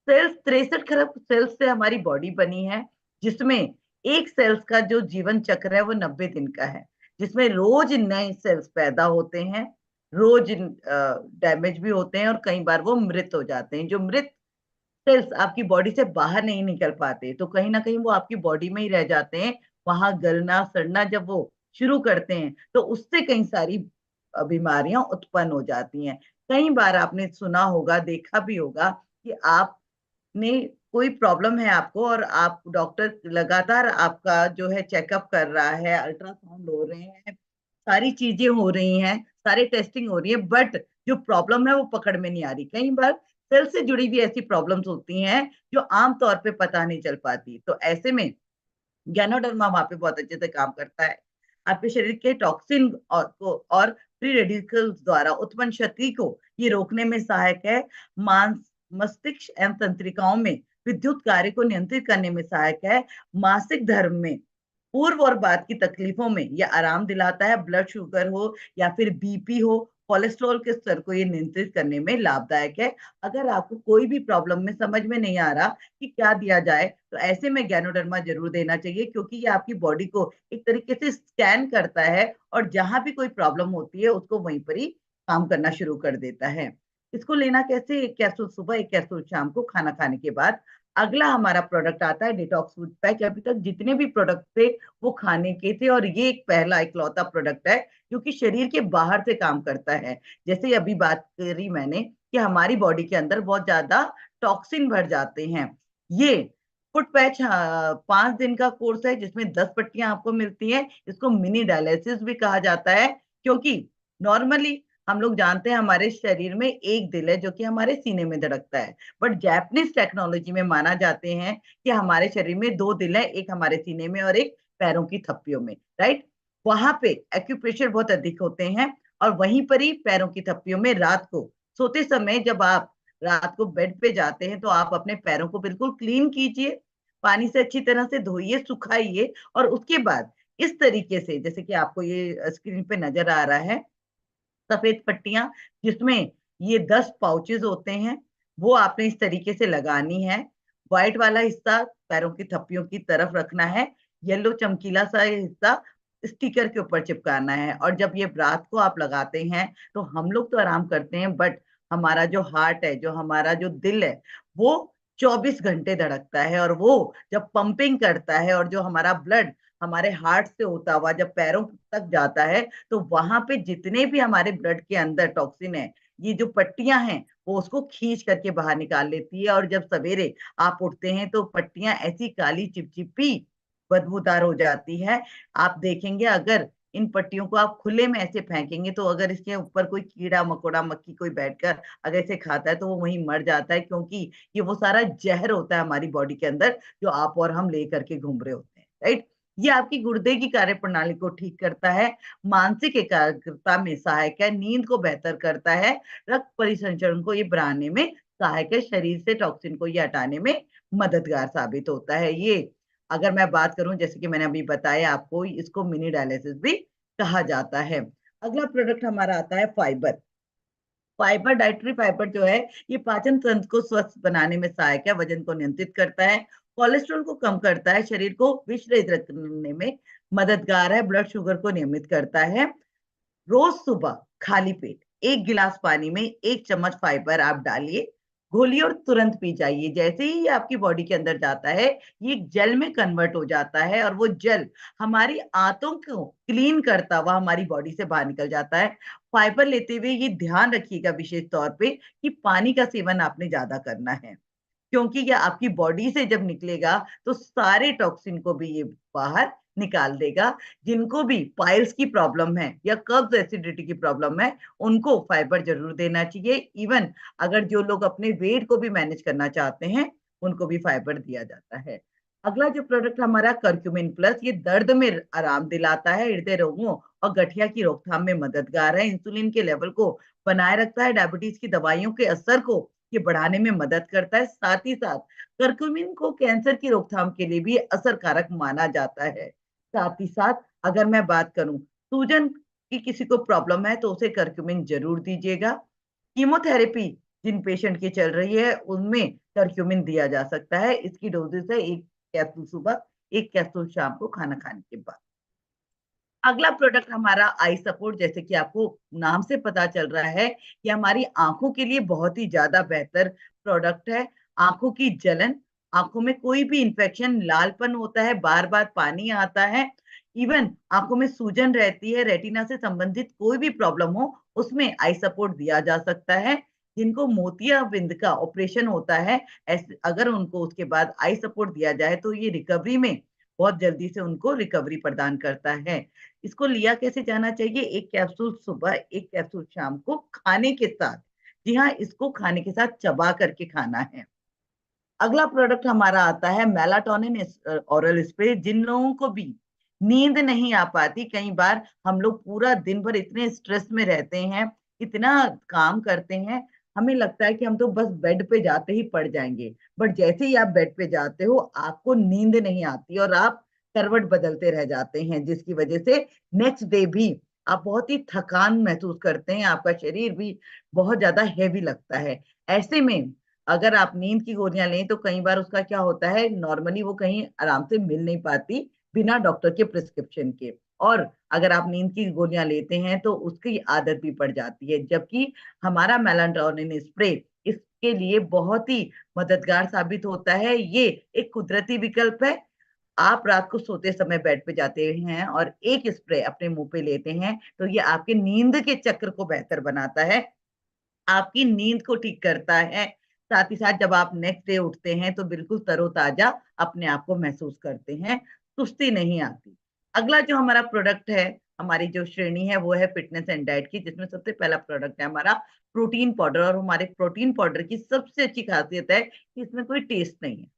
सेल्स 63 खरब सेल्स से हमारी बॉडी बनी है, जिसमें एक सेल्स का जो जीवन चक्र है वो 90 दिन का है, जिसमें रोज नए सेल्स पैदा होते हैं, रोज डैमेज भी होते हैं, और कई बार वो मृत हो जाते हैं। जो मृत सेल्स आपकी बॉडी से बाहर नहीं निकल पाते तो कहीं ना कहीं वो आपकी बॉडी में ही रह जाते हैं। वहां गलना सड़ना जब वो शुरू करते हैं तो उससे कई सारी बीमारियां उत्पन्न हो जाती हैं। कई बार आपने सुना होगा, देखा भी होगा कि आप ने कोई प्रॉब्लम है आपको और आप डॉक्टर लगातार आपका जो है चेकअप कर रहा है, अल्ट्रासाउंड हो रहे हैं, सारी चीजें हो रही हैं, सारी टेस्टिंग हो रही है, बट जो प्रॉब्लम है वो पकड़ में नहीं आ रही। कई बार सेल से जुड़ी भी ऐसी प्रॉब्लम्स होती हैं जो आमतौर पे पता नहीं चल पाती। तो ऐसे में गैनोडर्मा वहां पे बहुत अच्छे से काम करता है। आपके शरीर के टॉक्सिन और फ्री रेडिकल्स द्वारा उत्पन्न क्षति को ये रोकने में सहायक है। मांस मस्तिष्क एवं तंत्रिकाओं में विद्युत कार्य को नियंत्रित करने में सहायक है। मासिक धर्म में पूर्व और बाद की तकलीफों में यह आराम दिलाता है। ब्लड शुगर हो या फिर बीपी हो, कोलेस्ट्रॉल के स्तर को ये नियंत्रित करने में लाभदायक है। अगर आपको कोई भी प्रॉब्लम में समझ में नहीं आ रहा कि क्या दिया जाए, तो ऐसे में गैनोडर्मा जरूर देना चाहिए, क्योंकि ये आपकी बॉडी को एक तरीके से स्कैन करता है और जहां भी कोई प्रॉब्लम होती है उसको वहीं पर ही काम करना शुरू कर देता है। इसको लेना कैसे? 1 कैप्सूल सुबह, 1 कैप्सूल शाम को खाना खाने के बाद। अगला हमारा प्रोडक्ट आता है डिटॉक्स फूड पैच। अभी तक जितने भी प्रोडक्ट थे वो खाने के थे, और ये एक पहला इकलौता प्रोडक्ट है जो कि शरीर के बाहर से काम करता है। जैसे अभी बात करी मैंने कि हमारी बॉडी के अंदर बहुत ज्यादा टॉक्सिन भर जाते हैं। ये फुट पैच 5 दिन का कोर्स है जिसमें 10 पट्टियां आपको मिलती हैं। इसको मिनी डायलिसिस भी कहा जाता है, क्योंकि नॉर्मली हम लोग जानते हैं हमारे शरीर में एक दिल है जो कि हमारे सीने में धड़कता है, बट जैपनीज टेक्नोलॉजी में माना जाते हैं कि हमारे शरीर में 2 दिल है, एक हमारे सीने में और एक पैरों की थप्पियों में, राइट। वहां पे एक्यूप्रेशर बहुत अधिक होते हैं, और वहीं पर ही पैरों की थप्पियों में रात को सोते समय जब आप रात को बेड पे जाते हैं तो आप अपने पैरों को बिल्कुल क्लीन कीजिए, पानी से अच्छी तरह से धोइए, सुखाइए, और उसके बाद इस तरीके से, जैसे कि आपको ये स्क्रीन पे नजर आ रहा है, सफेद पट्टियां जिसमें ये 10 पाउचेस होते हैं, वो आपने इस तरीके से लगानी है। व्हाइट वाला हिस्सा पैरों की थप्पियों की तरफ रखना है, येलो चमकीला सा हिस्सा स्टिकर के ऊपर चिपकाना है। और जब ये रात को आप लगाते हैं तो हम लोग तो आराम करते हैं, बट हमारा जो हार्ट है, जो हमारा जो दिल है, वो 24 घंटे धड़कता है, और वो जब पंपिंग करता है और जो हमारा ब्लड हमारे हार्ट से होता हुआ जब पैरों तक जाता है, तो वहां पे जितने भी हमारे ब्लड के अंदर टॉक्सिन है, ये जो पट्टियां हैं वो उसको खींच करके बाहर निकाल लेती है। और जब सवेरे आप उठते हैं तो पट्टियां ऐसी काली चिपचिपी बदबूदार हो जाती है। आप देखेंगे अगर इन पट्टियों को आप खुले में ऐसे फेंकेंगे तो अगर इसके ऊपर कोई कीड़ा मकोड़ा मक्खी कोई बैठकर अगर इसे खाता है तो वो वहीं मर जाता है, क्योंकि ये वो सारा जहर होता है हमारी बॉडी के अंदर जो आप और हम लेकर के घूम रहे होते हैं, राइट। ये आपकी गुर्दे की कार्य प्रणाली को ठीक करता है, मानसिक एकाग्रता में सहायक है, नींद को बेहतर करता है, रक्त परिसंचरण को ये बढ़ाने में सहायक है, शरीर से टॉक्सिन को ये हटाने में मददगार साबित होता है। ये अगर मैं बात करूं, जैसे कि मैंने अभी बताया आपको, इसको मिनी डायलिसिस भी कहा जाता है। अगला प्रोडक्ट हमारा आता है फाइबर। फाइबर, डाइटरी फाइबर जो है, ये पाचन तंत्र को स्वस्थ बनाने में सहायक है, वजन को नियंत्रित करता है, कोलेस्ट्रॉल को कम करता है, शरीर को विषरहित रखने में मददगार है, ब्लड शुगर को नियमित करता है। रोज सुबह खाली पेट 1 गिलास पानी में 1 चम्मच फाइबर आप डालिए, घोलिए और तुरंत पी जाइए। जैसे ही ये आपकी बॉडी के अंदर जाता है, ये जल में कन्वर्ट हो जाता है, और वो जल हमारी आंतों को क्लीन करता हुआ हमारी बॉडी से बाहर निकल जाता है। फाइबर लेते हुए ये ध्यान रखिएगा विशेष तौर पे कि पानी का सेवन आपने ज्यादा करना है, क्योंकि ये आपकी बॉडी से जब निकलेगा तो सारे टॉक्सिन को भी ये बाहर निकाल देगा। जिनको भी पाइल्स की प्रॉब्लम है या कब्ज एसिडिटी की प्रॉब्लम है, उनको फाइबर जरूर देना चाहिए। इवन अगर जो लोग अपने वेट को भी मैनेज करना चाहते हैं, उनको भी फाइबर दिया जाता है। अगला जो प्रोडक्ट हमारा करक्यूमिन प्लस, ये दर्द में आराम दिलाता है, हृदय रोगों और गठिया की रोकथाम में मददगार है, इंसुलिन के लेवल को बनाए रखता है, डायबिटीज की दवाइयों के असर को ये बढ़ाने में मदद करता है। साथ ही साथ करक्यूमिन को कैंसर की रोकथाम के लिए भी असरकारक माना जाता है। साथ ही साथ अगर मैं बात करूं, सूजन की किसी को प्रॉब्लम है तो उसे करक्यूमिन जरूर दीजिएगा। कीमोथेरेपी जिन पेशेंट की चल रही है उनमें करक्यूमिन दिया जा सकता है। इसकी डोजेस है 1 कैप्सूल सुबह, 1 कैप्सूल शाम को खाना खाने के बाद। अगला प्रोडक्ट हमारा आई सपोर्ट, जैसे कि आपको नाम से पता चल रहा है, ये हमारी आंखों के लिए बहुत ही ज्यादा बेहतर प्रोडक्ट है। आंखों की जलन, आंखों में कोई भी इंफेक्शन, लालपन होता है, बार बार पानी आता है, इवन आंखों में सूजन रहती है, रेटिना से संबंधित कोई भी प्रॉब्लम हो, उसमें आई सपोर्ट दिया जा सकता है। जिनको मोतियाबिंद का ऑपरेशन होता है, ऐसे अगर उनको उसके बाद आई सपोर्ट दिया जाए तो ये रिकवरी में बहुत जल्दी से उनको रिकवरी प्रदान करता है। इसको लिया कैसे जाना चाहिए? एक कैप्सूल सुबह, एक कैप्सूल शाम को खाने के साथ। जी हाँ, इसको खाने के साथ चबा करके खाना है। अगला प्रोडक्ट हमारा आता है मेलाटोनिन ओरल स्प्रे। जिन लोगों को भी नींद नहीं आ पाती, कई बार हम लोग पूरा दिन भर इतने स्ट्रेस में रहते हैं, इतना काम करते हैं, हमें लगता है कि हम तो बस बेड पे जाते ही पड़ जाएंगे। बट जैसे ही आप बेड पे जाते हो, आपको नींद नहीं आती और आप करवट बदलते रह जाते हैं, जिसकी वजह से नेक्स्ट डे भी आप बहुत ही थकान महसूस करते हैं, आपका शरीर भी बहुत ज्यादा हैवी लगता है। ऐसे में अगर आप नींद की गोलियाँ लें, तो कई बार उसका क्या होता है, नॉर्मली वो कहीं आराम से मिल नहीं पाती, बिना डॉक्टर के प्रिस्क्रिप्शन के। और अगर आप नींद की गोलियाँ लेते हैं, तो उसकी आदत भी पड़ जाती है। जबकि हमारा मेलाटोनिन स्प्रे इसके लिए बहुत ही मददगार साबित होता है। ये एक कुदरती विकल्प है। आप रात को सोते समय बेड पे जाते हैं और एक स्प्रे अपने मुँह पे लेते हैं, तो ये आपके नींद के चक्र को बेहतर बनाता है, आपकी नींद को ठीक करता है। साथ ही साथ जब आप नेक्स्ट डे उठते हैं, तो बिल्कुल तरोताज़ा अपने आप को महसूस करते हैं, सुस्ती नहीं आती। अगला जो हमारा प्रोडक्ट है, हमारी जो श्रेणी है, वो है फिटनेस एंड डाइट की, जिसमें सबसे पहला प्रोडक्ट है हमारा प्रोटीन पाउडर। और हमारे प्रोटीन पाउडर की सबसे अच्छी खासियत है कि इसमें कोई टेस्ट नहीं है।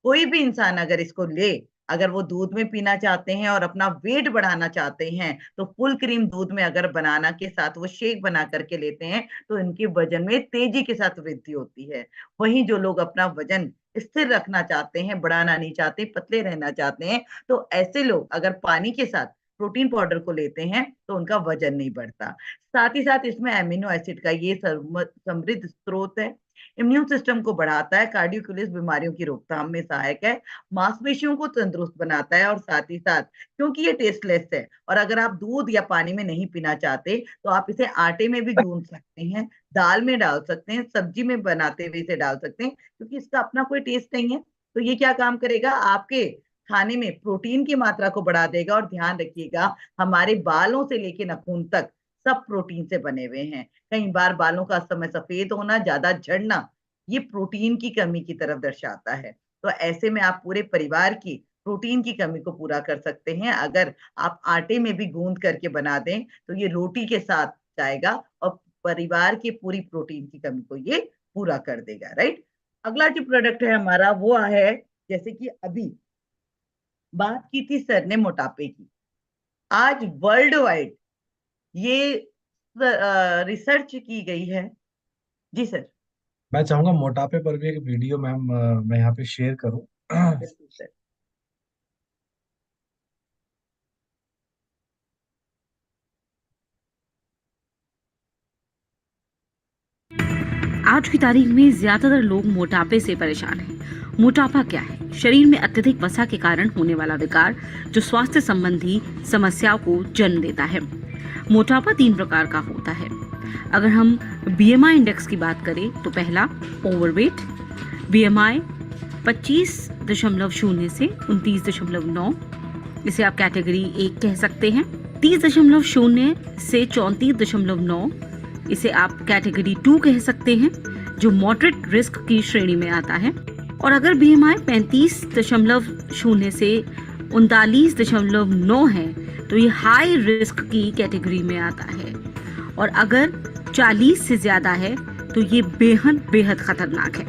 कोई भी इंसान अगर इसको ले, अगर वो दूध में पीना चाहते हैं और अपना वेट बढ़ाना चाहते हैं, तो फुल क्रीम दूध में अगर बनाना के साथ वो शेक बना करके लेते हैं, तो इनके वजन में तेजी के साथ वृद्धि होती है। वहीं जो लोग अपना वजन स्थिर रखना चाहते हैं, बढ़ाना नहीं चाहते, पतले रहना चाहते हैं, तो ऐसे लोग अगर पानी के साथ प्रोटीन पाउडर को लेते हैं, तो उनका वजन नहीं बढ़ता। साथ ही साथ इसमें एमिनो एसिड का ये समृद्ध स्रोत है, इम्यून सिस्टम को बढ़ाता है, कार्डियोवैस्कुलर बीमारियों की रोकथाम में सहायक है, मांसपेशियों को तंदुरुस्त बनाता है। और साथ ही साथ क्योंकि ये टेस्टलेस है, और अगर आप दूध या पानी में नहीं पीना चाहते, तो आप इसे आटे में भी गूंथ सकते हैं, दाल में डाल सकते हैं, सब्जी में बनाते हुए इसे डाल सकते हैं, क्योंकि इसका अपना कोई टेस्ट नहीं है। तो ये क्या काम करेगा, आपके खाने में प्रोटीन की मात्रा को बढ़ा देगा। और ध्यान रखिएगा, हमारे बालों से लेके नाखून तक सब प्रोटीन से बने हुए हैं। कई बार बालों का समय सफेद होना, ज्यादा झड़ना, ये प्रोटीन की कमी की तरफ दर्शाता है। तो ऐसे में आप पूरे परिवार की प्रोटीन की कमी को पूरा कर सकते हैं। अगर आप आटे में भी गूंद करके बना दें, तो ये रोटी के साथ जाएगा और परिवार की पूरी प्रोटीन की कमी को ये पूरा कर देगा, राइट। अगला जो प्रोडक्ट है हमारा, वो है, जैसे कि अभी बात की थी सर ने मोटापे की, आज वर्ल्ड वाइड ये रिसर्च की गई है। जी सर। मैं चाहूंगा मोटापे पर भी एक वीडियो मैम मैं यहाँ पे शेयर करूँ। बिल्कुल सर। आज की तारीख में ज्यादातर लोग मोटापे से परेशान हैं। मोटापा क्या है? शरीर में अत्यधिक वसा के कारण होने वाला विकार जो स्वास्थ्य संबंधी समस्याओं को जन्म देता है। मोटापा 3 प्रकार का होता है। अगर हम BMI इंडेक्स की बात करें, तो पहला ओवरवेट, BMI 25.0 से 29.9, इसे आप कैटेगरी 1 कह सकते हैं। 30.0 से 34.9, इसे आप कैटेगरी 2 कह सकते हैं, जो मॉडरेट रिस्क की श्रेणी में आता है। और अगर BMI 35.0 से 39.9 है, तो ये हाई रिस्क की कैटेगरी में आता है। और अगर 40 से ज्यादा है, तो ये बेहद खतरनाक है।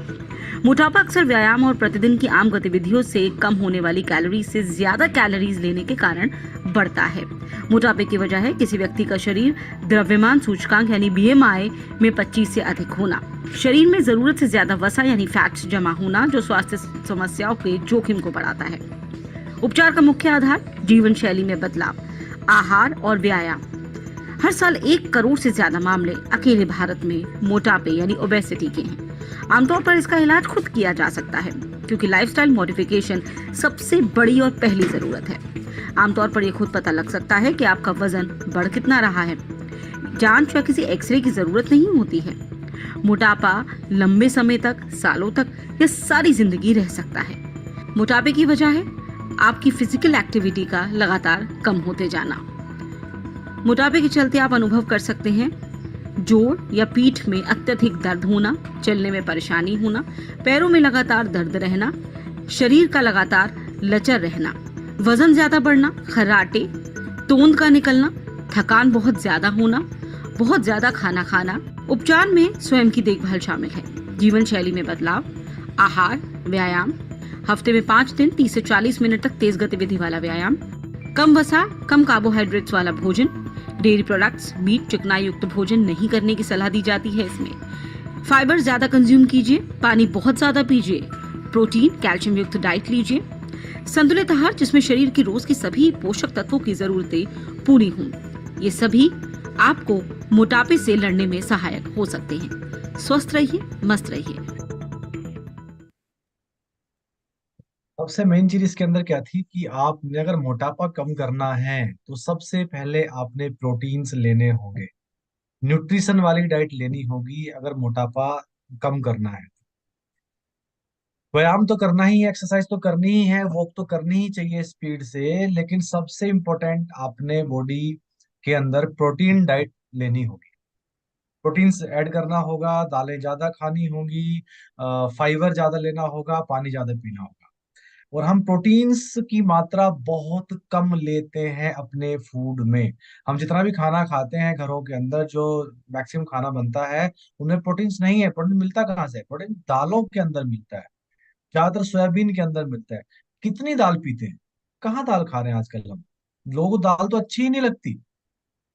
मोटापा अक्सर व्यायाम और प्रतिदिन की आम गतिविधियों से कम होने वाली कैलोरी से ज्यादा कैलोरीज लेने के कारण बढ़ता है। मोटापे की वजह है किसी व्यक्ति का शरीर द्रव्यमान सूचकांक यानी BMI में 25 से अधिक होना, शरीर में जरूरत से ज्यादा वसा यानी फैट्स जमा होना, जो स्वास्थ्य समस्याओं के जोखिम को बढ़ाता है। उपचार का मुख्य आधार जीवन शैली में बदलाव, आहार और व्यायाम। हर साल 1 करोड़ से ज्यादा मामले अकेले भारत में मोटापे यानी ओबेसिटी के हैं। आमतौर पर इसका इलाज खुद किया जा सकता है, क्योंकि लाइफस्टाइल मॉडिफिकेशन सबसे बड़ी और पहली जरूरत है। आमतौर पर यह खुद पता लग सकता है कि आपका वजन बढ़ कितना रहा है। जांच या किसी एक्सरे की जरूरत नहीं होती है। मोटापा लंबे समय तक, सालों तक या सारी जिंदगी रह सकता है। मोटापे की वजह है आपकी फिजिकल एक्टिविटी का लगातार कम होते जाना। मोटापे के चलते आप अनुभव कर सकते हैं जोड़ या पीठ में अत्यधिक दर्द होना, चलने में परेशानी होना, पैरों में लगातार दर्द रहना, शरीर का लगातार लचर रहना, वजन ज्यादा बढ़ना, खर्राटे, तोंद का निकलना, थकान बहुत ज्यादा होना, बहुत ज्यादा खाना खाना। उपचार में स्वयं की देखभाल शामिल है। जीवन शैली में बदलाव, आहार, व्यायाम, हफ्ते में 5 दिन 30 से 40 मिनट तक तेज गतिविधि वाला व्यायाम, कम वसा, कम कार्बोहाइड्रेट्स वाला भोजन, डेयरी प्रोडक्ट्स, मीट, चिकनाई युक्त भोजन नहीं करने की सलाह दी जाती है। इसमें फाइबर ज्यादा कंज्यूम कीजिए, पानी बहुत ज्यादा पीजिए, प्रोटीन, कैल्शियम युक्त डाइट लीजिए, संतुलित आहार जिसमें शरीर की रोज की सभी पोषक तत्वों की जरूरतें पूरी हों। ये सभी आपको मोटापे से लड़ने में सहायक हो सकते हैं। स्वस्थ रहिए, मस्त रहिए। सबसे मेन चीज इसके अंदर क्या थी कि आपने अगर मोटापा कम करना है तो सबसे पहले आपने प्रोटीन्स लेने होंगे, न्यूट्रिशन वाली डाइट लेनी होगी अगर मोटापा कम करना है। व्यायाम तो करना ही है, एक्सरसाइज तो करनी ही है, वॉक तो करनी ही चाहिए स्पीड से, लेकिन सबसे इम्पोर्टेंट आपने बॉडी के अंदर प्रोटीन डाइट लेनी होगी। प्रोटीन्स ऐड करना होगा, दालें ज्यादा खानी होंगी, फाइबर ज्यादा लेना होगा, पानी ज्यादा पीना होगा। और हम प्रोटीन्स की मात्रा बहुत कम लेते हैं अपने फूड में। हम जितना भी खाना खाते हैं घरों के अंदर, जो मैक्सिमम खाना बनता है, उनमें प्रोटीन्स नहीं है। प्रोटीन मिलता कहाँ से? प्रोटीन दालों के अंदर मिलता है, ज्यादातर सोयाबीन के अंदर मिलता है। कितनी दाल पीते हैं? कहाँ दाल खा रहे हैं आजकल हम लोगों को? दाल तो अच्छी ही नहीं लगती।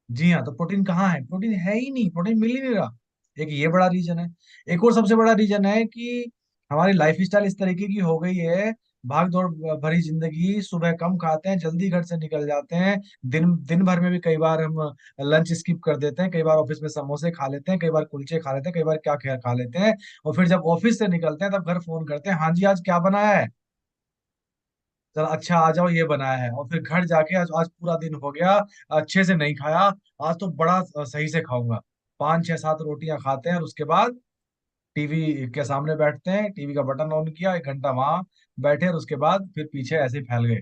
जी हाँ, तो प्रोटीन कहाँ है? प्रोटीन है ही नहीं, प्रोटीन मिल ही नहीं रहा। एक ये बड़ा रीजन है। एक और सबसे बड़ा रीजन है कि हमारी लाइफ स्टाइल इस तरीके की हो गई है, भाग दौड़ भरी जिंदगी, सुबह कम खाते हैं, जल्दी घर से निकल जाते हैं। दिन दिन भर में भी कई बार हम लंच स्किप कर देते हैं, कई बार ऑफिस में समोसे खा लेते हैं, कई बार कुलचे खा लेते हैं, कई बार क्या क्या खा लेते हैं। और फिर जब ऑफिस से निकलते हैं तब घर फोन करते हैं, हाँ जी आज क्या बनाया है, चल अच्छा आ जाओ ये बनाया है। और फिर घर जाके आज पूरा दिन हो गया, अच्छे से नहीं खाया, आज तो बड़ा सही से खाऊंगा। 5 6 7 रोटियां खाते हैं और उसके बाद टीवी के सामने बैठते हैं, टीवी का बटन ऑन किया, 1 घंटा वहां बैठे और उसके बाद फिर पीछे ऐसे ही फैल गए।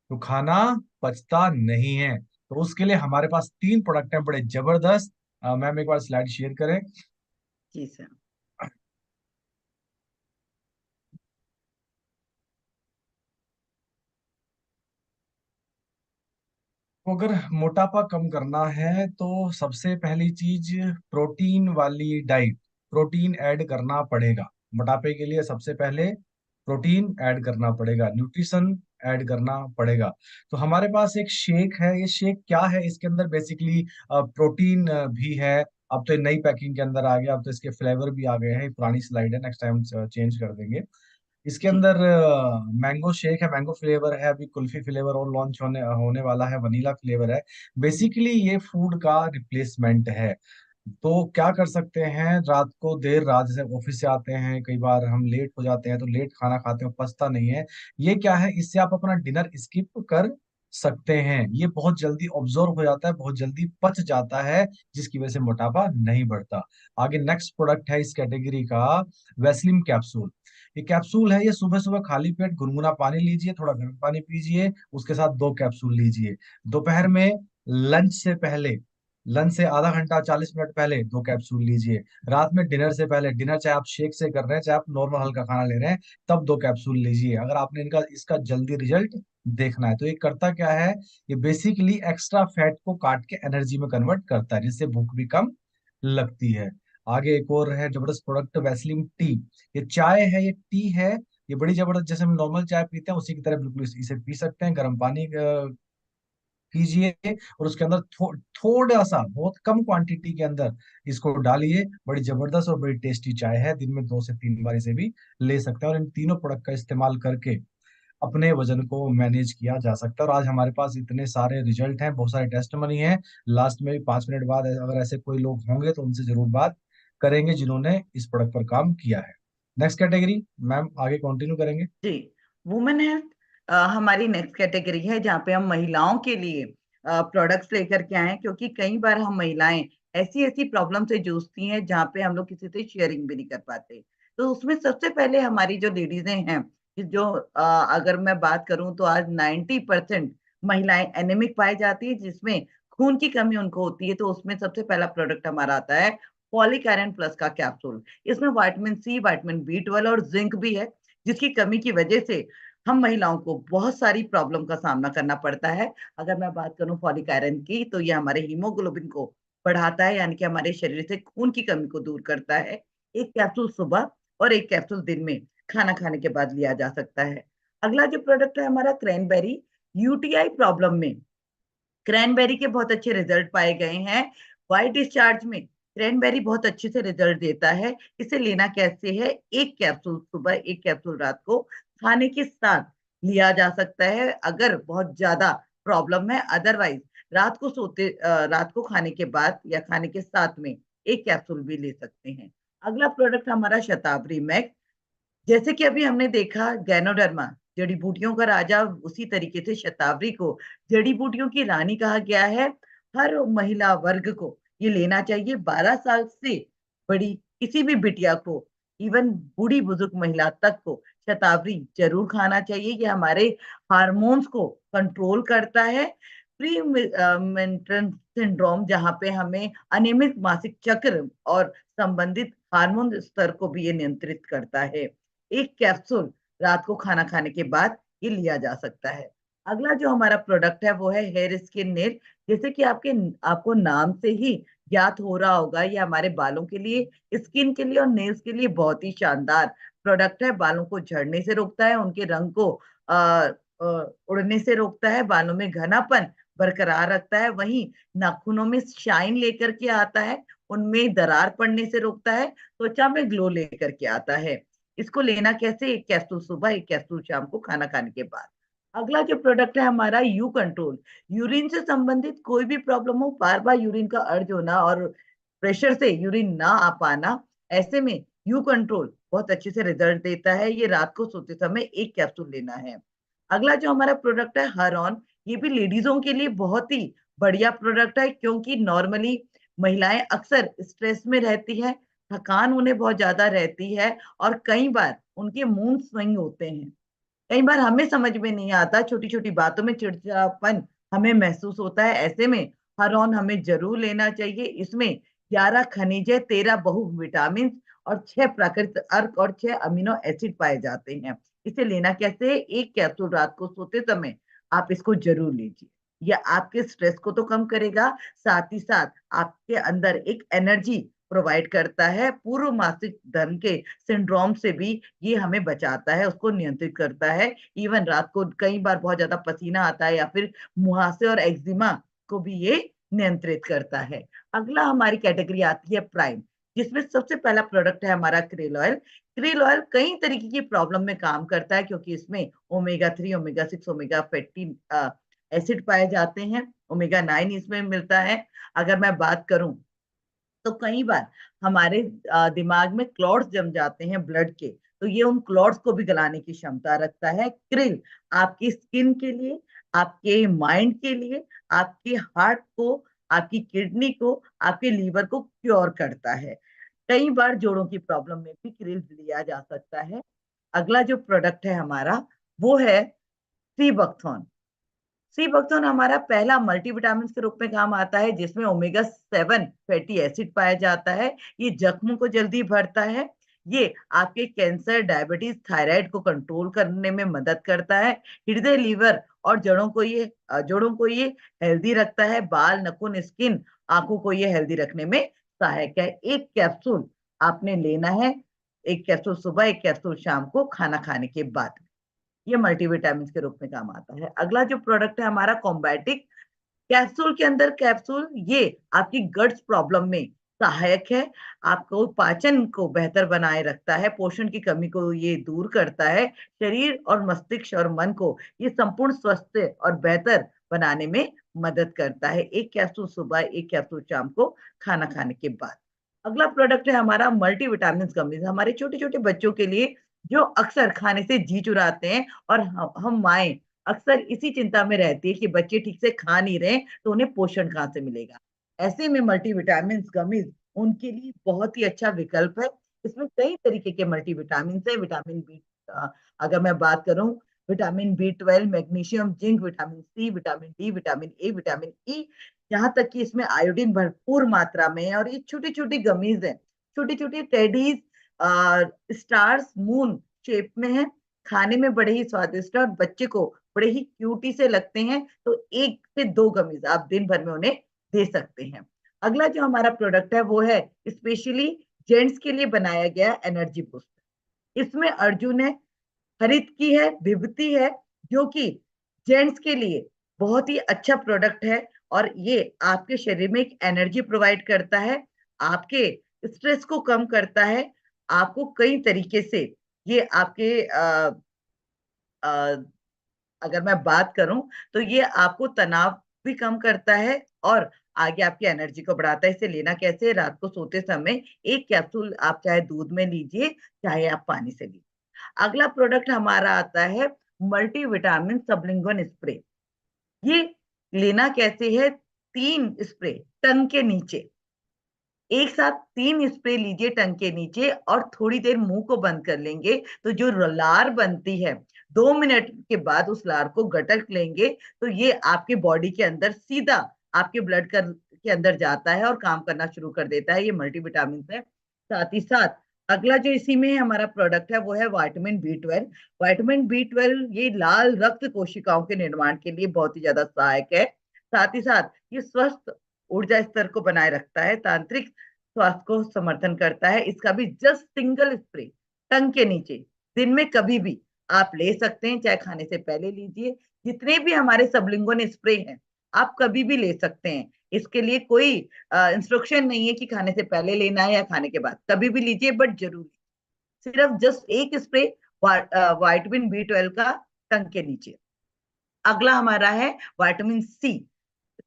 तो खाना पचता नहीं है। तो उसके लिए हमारे पास 3 प्रोडक्ट हैं बड़े जबरदस्त। मैम एक बार स्लाइड शेयर करें। जी सर। तो अगर मोटापा कम करना है तो सबसे पहली चीज प्रोटीन वाली डाइट, प्रोटीन ऐड करना पड़ेगा। मोटापे के लिए सबसे पहले प्रोटीन ऐड करना पड़ेगा, न्यूट्रिशन ऐड करना पड़ेगा। तो हमारे पास एक शेक है। ये शेक क्या है? इसके अंदर बेसिकली प्रोटीन भी है। अब तो ये नई पैकिंग के अंदर आ गया, अब तो इसके फ्लेवर भी आ गए हैं। पुरानी स्लाइड है, नेक्स्ट टाइम चेंज कर देंगे। इसके जी अंदर मैंगो शेक है, मैंगो फ्लेवर है, अभी कुल्फी फ्लेवर और लॉन्च होने होने वाला है, वनीला फ्लेवर है। बेसिकली ये फूड का रिप्लेसमेंट है। तो क्या कर सकते हैं, रात को देर रात, जैसे ऑफिस से आते हैं कई बार हम लेट हो जाते हैं, तो लेट खाना खाते हैं, पचता नहीं है। ये क्या है, इससे आप अपना डिनर स्किप कर सकते हैं। ये बहुत जल्दी ऑब्जॉर्व हो जाता है, बहुत जल्दी पच जाता है, जिसकी वजह से मोटापा नहीं बढ़ता। आगे नेक्स्ट प्रोडक्ट है इस कैटेगरी का, वैसलीन कैप्सूल। ये कैप्सूल है, ये सुबह सुबह खाली पेट गुनगुना पानी लीजिए, थोड़ा गर्म पानी पीजिए, उसके साथ 2 कैप्सूल लीजिए। दोपहर में लंच से पहले, लंच से आधा घंटा 40 मिनट पहले 2 कैप्सूल लीजिए। रात में डिनर से पहले, डिनर चाहे आप शेक से कर रहे हैं चाहे आप नॉर्मल हल्का खाना ले रहे हैं, तब 2 कैप्सूल लीजिए, अगर आपने इनका इसका जल्दी रिजल्ट देखना है। तो ये करता क्या है, ये बेसिकली एक्स्ट्रा फैट को काट के एनर्जी में कन्वर्ट करता है, जिससे भूख भी कम लगती है। आगे एक और है जबरदस्त प्रोडक्ट, वैसलीन टी। ये चाय है, ये टी है, ये बड़ी जबरदस्त। जैसे हम नॉर्मल चाय पीते हैं उसी की तरह बिल्कुल इसे पी सकते हैं। गर्म पानी कीजिए और उसके अंदर थोड़ा सा, बहुत कम क्वांटिटी के अंदर इसको डालिए। बड़ी जबरदस्त और बड़ी टेस्टी चाय है, दिन में 2 से 3 बार इसे भी ले सकते हैं। और इन तीनों प्रोडक्ट का इस्तेमाल करके अपने वजन को मैनेज किया जा सकता है। और आज हमारे पास इतने सारे रिजल्ट हैं, बहुत सारे टेस्ट मनी है। लास्ट में भी 5 मिनट बाद अगर ऐसे कोई लोग होंगे तो उनसे जरूर बात करेंगे जिन्होंने इस प्रोडक्ट पर काम किया है। नेक्स्ट कैटेगरी मैम, आगे कंटिन्यू करेंगे। जी। वुमेन हेल्थ हमारी नेक्स्ट कैटेगरी है, जहाँ पे हम महिलाओं के लिए प्रोडक्ट्स लेकर के आए हैं, क्योंकि कई बार हम महिलाएं ऐसी ऐसी प्रॉब्लम से जूझती हैं जहाँ पे हम लोग किसी से शेयरिंग भी नहीं कर पाते। तो उसमें सबसे पहले हमारी जो लेडीजें हैं, कि जो अगर मैं बात करूं तो आज 90% महिलाएं एनेमिक पाई जाती है, जिसमें खून की कमी उनको होती है। तो उसमें सबसे पहला प्रोडक्ट हमारा आता है फॉलिक आयरन प्लस का कैप्सूल। इसमें विटामिन सी, विटामिन बी 12 और जिंक भी है, जिसकी कमी की वजह से हम महिलाओं को बहुत सारी प्रॉब्लम का सामना करना पड़ता है। अगर मैं बात करूं फॉलिक आयरन की, तो ये हमारे हीमोग्लोबिन को बढ़ाता है, यानी कि हमारे शरीर से खून की कमी को दूर करता है। एक कैप्सूल सुबह और एक कैप्सूल दिन में खाना खाने के बाद लिया जा सकता है। अगला जो प्रोडक्ट है हमारा क्रैनबेरी, यूटीआई प्रॉब्लम में क्रैनबेरी के बहुत अच्छे रिजल्ट पाए गए हैं। व्हाइट डिस्चार्ज में क्रैनबेरी बहुत अच्छे से रिजल्ट देता है। इसे लेना कैसे है? एक कैप्सूल सुबह, एक कैप्सूल रात को खाने के साथ लिया जा सकता है अगर बहुत ज्यादा प्रॉब्लम है। अदरवाइज रात को खाने के बाद या खाने के साथ में एक कैप्सूल भी ले सकते हैं। अगला प्रोडक्ट हमारा शतावरी मैक्स। जैसे कि अभी हमने देखा गैनोडर्मा जड़ी बूटियों का राजा, उसी तरीके से शतावरी को जड़ी बूटियों की रानी कहा गया है। हर महिला वर्ग को ये लेना चाहिए। 12 साल से बड़ी किसी भी बिटिया को, इवन बूढ़ी बुजुर्ग महिला तक को शतावरी जरूर खाना चाहिए। ये हमारे हार्मोन्स को कंट्रोल करता है। प्री मेंस्ट्रुअल सिंड्रोम, जहाँ पे हमें अनियमित मासिक चक्र और संबंधित हार्मोन स्तर को भी ये नियंत्रित करता है। एक कैप्सूल रात को खाना खाने के बाद ये लिया जा सकता है। अगला जो हमारा प्रोडक्ट है वो है हेयर स्किन नेल। जैसे कि आपको नाम से ही ज्ञात हो रहा होगा, ये हमारे बालों के लिए, स्किन के लिए और नेल्स के लिए बहुत ही शानदार प्रोडक्ट है। बालों को झड़ने से रोकता है, उनके रंग को उड़ने से रोकता है, बालों में घनापन बरकरार रखता है, वहीं नाखूनों में शाइन लेकर के आता है, उनमें दरार पड़ने से रोकता है, त्वचा में ग्लो लेकर के आता है। इसको लेना कैसे? एक कैप्सूल सुबह, एक कैप्सूल शाम को खाना खाने के बाद। अगला जो प्रोडक्ट है हमारा यू कंट्रोल। यूरिन से संबंधित कोई भी प्रॉब्लम हो, बार बार यूरिन का अर्ज होना और प्रेशर से यूरिन ना आ पाना, ऐसे में यू कंट्रोल बहुत अच्छे से रिजल्ट देता है। ये रात को सोते समय एक कैप्सूल लेना है। अगला जो हमारा प्रोडक्ट है हरऑन, ये भी लेडीजों के लिए बहुत ही बढ़िया प्रोडक्ट है, क्योंकि नॉर्मली महिलाएं अक्सर स्ट्रेस में रहती है, थकान उन्हें बहुत ज्यादा रहती है और कई बार उनके मूड स्विंग होते हैं। कई बार हमें समझ में नहीं आता, छोटी-छोटी बातों में चिड़चिड़ापन हमें महसूस होता है। ऐसे में हरॉन हमें ज़रूर लेना चाहिए। इसमें 11 खनिज, 13 बहुविटामिन और 6 प्राकृतिक अर्क और 6 अमीनो एसिड पाए जाते हैं। इसे लेना कैसे? एक कैप्सूल रात को सोते समय आप इसको ज़रूर लीजिए। यह आपके स्ट्रेस को तो कम करेगा, साथ ही साथ आपके अंदर एक एनर्जी प्रोवाइड करता है। पूर्व मासिक धर्म के सिंड्रोम से भी ये हमें बचाता है, उसको नियंत्रित करता है। इवन रात को कई बार बहुत ज़्यादा पसीना आता है या फिर मुहासे और एक्जिमा को भी ये नियंत्रित करता है। अगला हमारी कैटेगरी आती है प्राइम, जिसमें सबसे पहला प्रोडक्ट है हमारा krill ऑयल। krill ऑयल कई तरीके की प्रॉब्लम में काम करता है, क्योंकि इसमें omega 3, omega 6, omega fatty acid पाए जाते हैं। ओमेगा 9 इसमें मिलता है। अगर मैं बात करूँ तो कई बार हमारे दिमाग में क्लॉट्स जम जाते हैं ब्लड के, तो ये उन क्लॉट्स को भी गलाने की क्षमता रखता है। krill आपकी स्किन के लिए, आपके माइंड के लिए, आपके हार्ट को, आपकी किडनी को, आपके लीवर को क्योर करता है। कई बार जोड़ों की प्रॉब्लम में भी krill लिया जा सकता है। अगला जो प्रोडक्ट है हमारा वो है सी बकथॉर्न। सी बकथॉर्न हमारा पहला मल्टीविटामिन के रूप में काम आता है, जिसमें ओमेगा 7 फैटी एसिड पाया जाता है। ये जख्मों को जल्दी भरता है। ये आपके कैंसर, डायबिटीज, थायराइड को कंट्रोल करने में मदद करता है। हृदय, लीवर और जोड़ों को ये हेल्दी रखता है। बाल, नाखून, स्किन, आंखों को ये हेल्दी रखने में सहायक है। एक कैप्सूल आपने लेना है, एक कैप्सूल सुबह, एक कैप्सूल शाम को खाना खाने के बाद। ये मल्टीविटामिन के रूप में काम आता है। अगला जो प्रोडक्ट है हमारा कॉम्बैटिक। कैप्सूल के अंदर कैप्सूल ये आपकी गट्स प्रॉब्लम में सहायक है। आपको पाचन को बेहतर बनाए रखता है, पोषण की कमी को ये दूर करता है। शरीर और मस्तिष्क और मन को ये संपूर्ण स्वस्थ और बेहतर बनाने में मदद करता है। एक कैप्सूल सुबह, एक कैप्सूल शाम को खाना खाने के बाद। अगला प्रोडक्ट है हमारा मल्टीविटामिन गम्मीज, हमारे छोटे-छोटे बच्चों के लिए जो अक्सर खाने से जी चुराते हैं, और हम माएँ अक्सर इसी चिंता में रहती है कि बच्चे ठीक से खा नहीं रहे, तो उन्हें पोषण कहाँ से मिलेगा। ऐसे में मल्टीविटामिन गम्मीज उनके लिए बहुत ही अच्छा विकल्प है। इसमें कई तरीके के मल्टीविटामिन है। विटामिन बी, अगर मैं बात करूँ, vitamin B12, magnesium, zinc, vitamin C, vitamin D, vitamin A, vitamin E, यहाँ तक कि इसमें आयोडीन भरपूर मात्रा में है। और ये छोटी-छोटी गमीज़ हैं, छोटी-छोटी टेडीज़ स्टार्स मून शेप में है। खाने में बड़े ही स्वादिष्ट और बच्चे को बड़े ही क्यूटी से लगते हैं। तो 1 से 2 गमीज आप दिन भर में उन्हें दे सकते हैं। अगला जो हमारा प्रोडक्ट है वो है स्पेशली जेंट्स के लिए बनाया गया एनर्जी बूस्टर। इसमें अर्जुन है, हरित की है, विभूति है, जो कि जेंट्स के लिए बहुत ही अच्छा प्रोडक्ट है और ये आपके शरीर में एक एनर्जी प्रोवाइड करता है, आपके स्ट्रेस को कम करता है, आपको कई तरीके से ये आपके अ, अगर मैं बात करूं तो ये आपको तनाव भी कम करता है और आगे आपकी एनर्जी को बढ़ाता है। इसे लेना कैसे है? रात को सोते समय 1 कैप्सूल आप चाहे दूध में लीजिए, चाहे आप पानी से लीजिए। अगला प्रोडक्ट हमारा आता है मल्टीविटामिन सबलिंगुइन स्प्रे। ये लेना कैसे है? 3 स्प्रे टंग के नीचे, एक साथ 3 स्प्रे लीजिए टंग के नीचे और थोड़ी देर मुंह को बंद कर लेंगे, तो जो लार बनती है 2 मिनट के बाद उस लार को गटक लेंगे, तो ये आपके बॉडी के अंदर सीधा आपके ब्लड के अंदर जाता है और काम करना शुरू कर देता है। ये मल्टीविटामिन है। साथ ही साथ अगला जो इसी में हमारा प्रोडक्ट है वो है विटामिन बी 12। विटामिन बी 12 ये लाल रक्त कोशिकाओं के निर्माण के लिए बहुत ही ज्यादा सहायक है। साथ ही साथ ये स्वस्थ ऊर्जा स्तर को बनाए रखता है, तांत्रिक स्वास्थ्य को समर्थन करता है। इसका भी जस्ट सिंगल स्प्रे टंग के नीचे दिन में कभी भी आप ले सकते हैं, चाहे खाने से पहले लीजिए। जितने भी हमारे सबलिंगुइन स्प्रे हैं आप कभी भी ले सकते हैं। इसके लिए कोई इंस्ट्रक्शन नहीं है कि खाने से पहले लेना है या खाने के बाद, कभी भी लीजिए, बट जरूरी सिर्फ जस्ट एक स्प्रे विटामिन बी 12 का टंग के नीचे। अगला हमारा है विटामिन सी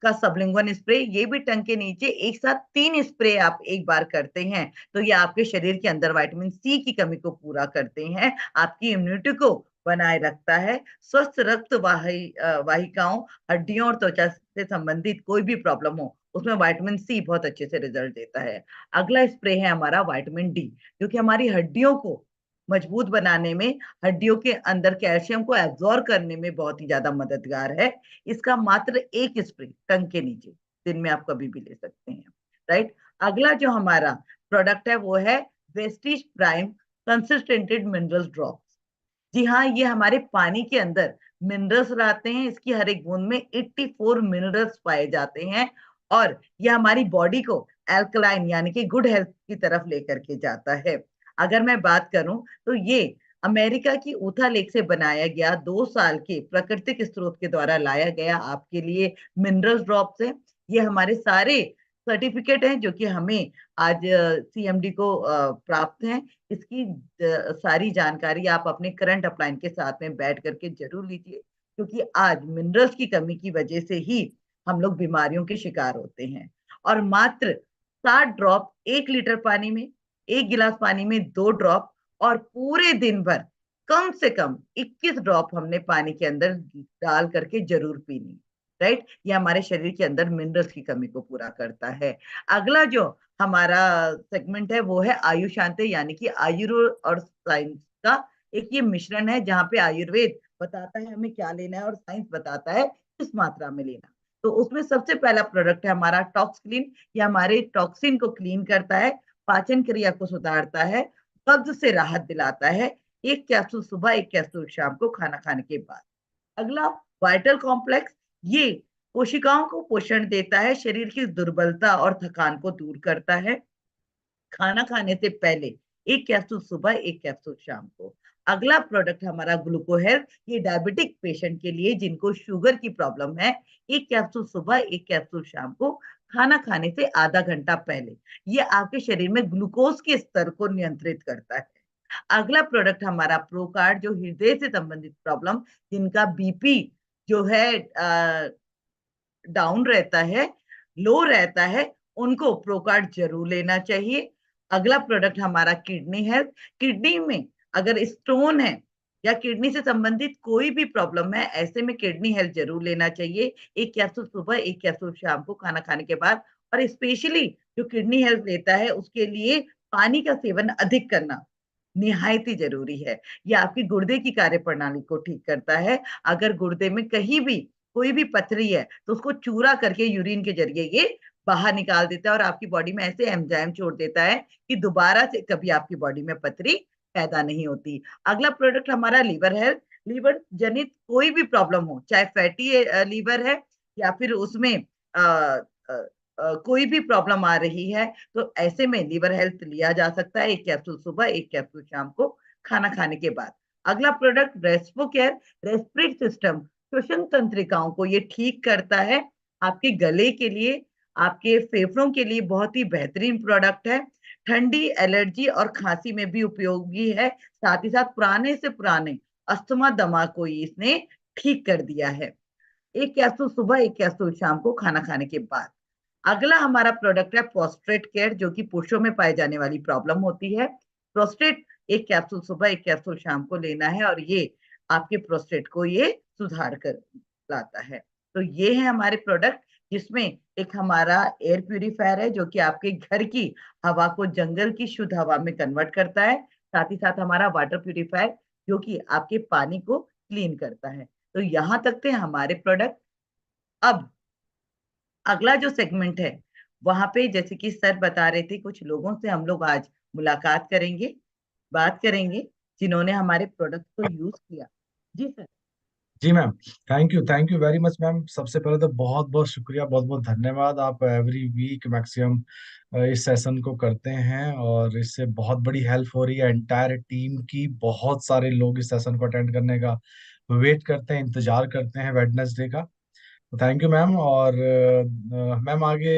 का सबलिंगुइन स्प्रे। ये भी टंग के नीचे एक साथ 3 स्प्रे आप एक बार करते हैं, तो ये आपके शरीर के अंदर विटामिन सी की कमी को पूरा करते हैं, आपकी इम्यूनिटी को बनाए रखता है, स्वस्थ रक्त वाहिकाओं, हड्डियों और त्वचा से संबंधित कोई भी प्रॉब्लम हो उसमें विटामिन सी बहुत अच्छे से रिजल्ट देता है। अगला स्प्रे है हमारा विटामिन डी, जो कि हमारी हड्डियों को मजबूत बनाने में, हड्डियों के अंदर कैल्शियम को एब्जॉर्ब करने में बहुत ही ज्यादा मददगार है। इसका मात्र 1 स्प्रे टंग के नीचे दिन में आप कभी भी ले सकते हैं, राइट। अगला जो हमारा प्रोडक्ट है वो है वेस्टीज प्राइम कंसिस्टेंटेड मिनरल ड्रॉप्स। जी हाँ, ये हमारे पानी के अंदर मिनरल्स रहते हैं। इसकी हर एक बूंद में 84 मिनरल्स पाए जाते हैं और ये हमारी बॉडी को एल्कलाइन यानी कि गुड हेल्थ की तरफ लेकर के जाता है। अगर मैं बात करूं तो ये अमेरिका की ऊथा लेक से बनाया गया 2 साल के प्राकृतिक स्रोत के द्वारा लाया गया आपके लिए मिनरल ड्रॉप्स है। ये हमारे सारे सर्टिफिकेट हैं जो कि हमें आज सीएमडी को प्राप्त हैं। इसकी सारी जानकारी आप अपने करंट अपलाइन के साथ में बैठ करके जरूर लीजिए, क्योंकि आज मिनरल्स की कमी की वजह से ही हम लोग बीमारियों के शिकार होते हैं। और मात्र 60 ड्रॉप 1 लीटर पानी में, 1 गिलास पानी में 2 ड्रॉप और पूरे दिन भर कम से कम 21 ड्रॉप हमने पानी के अंदर डाल करके जरूर पीनी, राइट। ये हमारे शरीर के अंदर मिनरल्स की कमी को पूरा करता है। अगला जो हमारा सेगमेंट है वो है आयुशांति, यानी कि आयुर्वेद और साइंस का एक ये मिश्रण है, जहाँ पे आयुर्वेद बताता है हमें क्या लेना है और साइंस बताता है किस मात्रा में लेना। तो उसमें सबसे पहला प्रोडक्ट है हमारा टॉक्स क्लीन। ये हमारे टॉक्सिन को क्लीन करता है, पाचन क्रिया को सुधारता है, कब्ज से राहत दिलाता है। 1 कैप्सूल सुबह, 1 कैप्सूल शाम को खाना खाने के बाद। अगला वाइटल कॉम्प्लेक्स, ये कोशिकाओं को पोषण देता है, शरीर की दुर्बलता और थकान को दूर करता है। खाना खाने से पहले 1 कैप्सूल सुबह, 1 कैप्सूल शाम को। अगला प्रोडक्ट हमारा ग्लूको हेल्थ, ये डायबिटिक पेशेंट के लिए जिनको शुगर की प्रॉब्लम है, 1 कैप्सूल सुबह, 1 कैप्सूल शाम को खाना खाने से आधा घंटा पहले। ये आपके शरीर में ग्लूकोज के स्तर को नियंत्रित करता है। अगला प्रोडक्ट हमारा प्रोकार्ड, जो हृदय से संबंधित प्रॉब्लम, जिनका बीपी जो है डाउन रहता है, लो रहता है, उनको प्रोकार्ड जरूर लेना चाहिए। अगला प्रोडक्ट हमारा किडनी हेल्थ। किडनी में अगर स्टोन है या किडनी से संबंधित कोई भी प्रॉब्लम है, ऐसे में किडनी हेल्थ जरूर लेना चाहिए। 1 कैप्सूल सुबह, 1 कैप्सूल शाम को खाना खाने के बाद। और स्पेशली जो किडनी हेल्थ लेता है उसके लिए पानी का सेवन अधिक करना निहायत ही जरूरी है। ये आपकी गुर्दे की कार्यप्रणाली को ठीक करता है। अगर गुर्दे में कहीं भी कोई भी पथरी है तो उसको चूरा करके यूरिन के जरिए ये बाहर निकाल देता है और आपकी बॉडी में ऐसे एंजाइम छोड़ देता है कि दोबारा से कभी आपकी बॉडी में पथरी पैदा नहीं होती। अगला प्रोडक्ट हमारा लीवर है। लीवर जनित कोई भी प्रॉब्लम हो, चाहे फैटी लीवर है या फिर उसमें अ, अ, कोई भी प्रॉब्लम आ रही है, तो ऐसे में लीवर हेल्थ लिया जा सकता है, 1 कैप्सूल सुबह, 1 कैप्सूल शाम को खाना खाने के बाद। अगला product Respo care, respiratory system, श्वसन तंत्रिकाओं को ये ठीक करता है। आपके गले के लिए, आपके फेफड़ों के लिए बहुत ही बेहतरीन प्रोडक्ट है। ठंडी, एलर्जी और खांसी में भी उपयोगी है। साथ ही साथ पुराने से पुराने अस्थमा, दमा को इसने ठीक कर दिया है। 1 कैप्सूल सुबह, 1 कैप्सूल शाम को खाना खाने के बाद। अगला हमारा प्रोडक्ट है प्रोस्टेट केयर, जो कि पुरुषों में पाई जाने वाली प्रॉब्लम होती है। प्रोस्टेट 1 कैप्सूल सुबह, 1 कैप्सूल शाम को लेना है और ये आपके प्रोस्टेट को ये सुधार कर लाता है। तो ये है हमारे प्रोडक्ट, जिसमें एक हमारा एयर प्यूरीफायर है जो कि आपके घर की हवा को जंगल की शुद्ध हवा में कन्वर्ट करता है। साथ ही साथ हमारा वाटर प्यूरीफायर जो कि आपके पानी को क्लीन करता है। तो यहाँ तक थे हमारे प्रोडक्ट। अब अगला जो सेगमेंट है, वहां पे जैसे कि सर बता रहे थे, कुछ लोगों से हम लोग आज मुलाकात करेंगे, बात करेंगे, जिन्होंने हमारे प्रोडक्ट को यूज किया। जी सर। जी ma'am, thank you very much ma'am. सबसे पहले तो बहुत बहुत शुक्रिया, बहुत बहुत धन्यवाद। आप एवरी वीक मैक्सिमम इस सेशन को करते हैं और इससे बहुत बड़ी हेल्प हो रही है एंटायर टीम की। बहुत सारे लोग इस सेशन को अटेंड करने का वेट करते हैं, इंतजार करते हैं वेडनेसडे का। तो थैंक यू मैम। और मैम आगे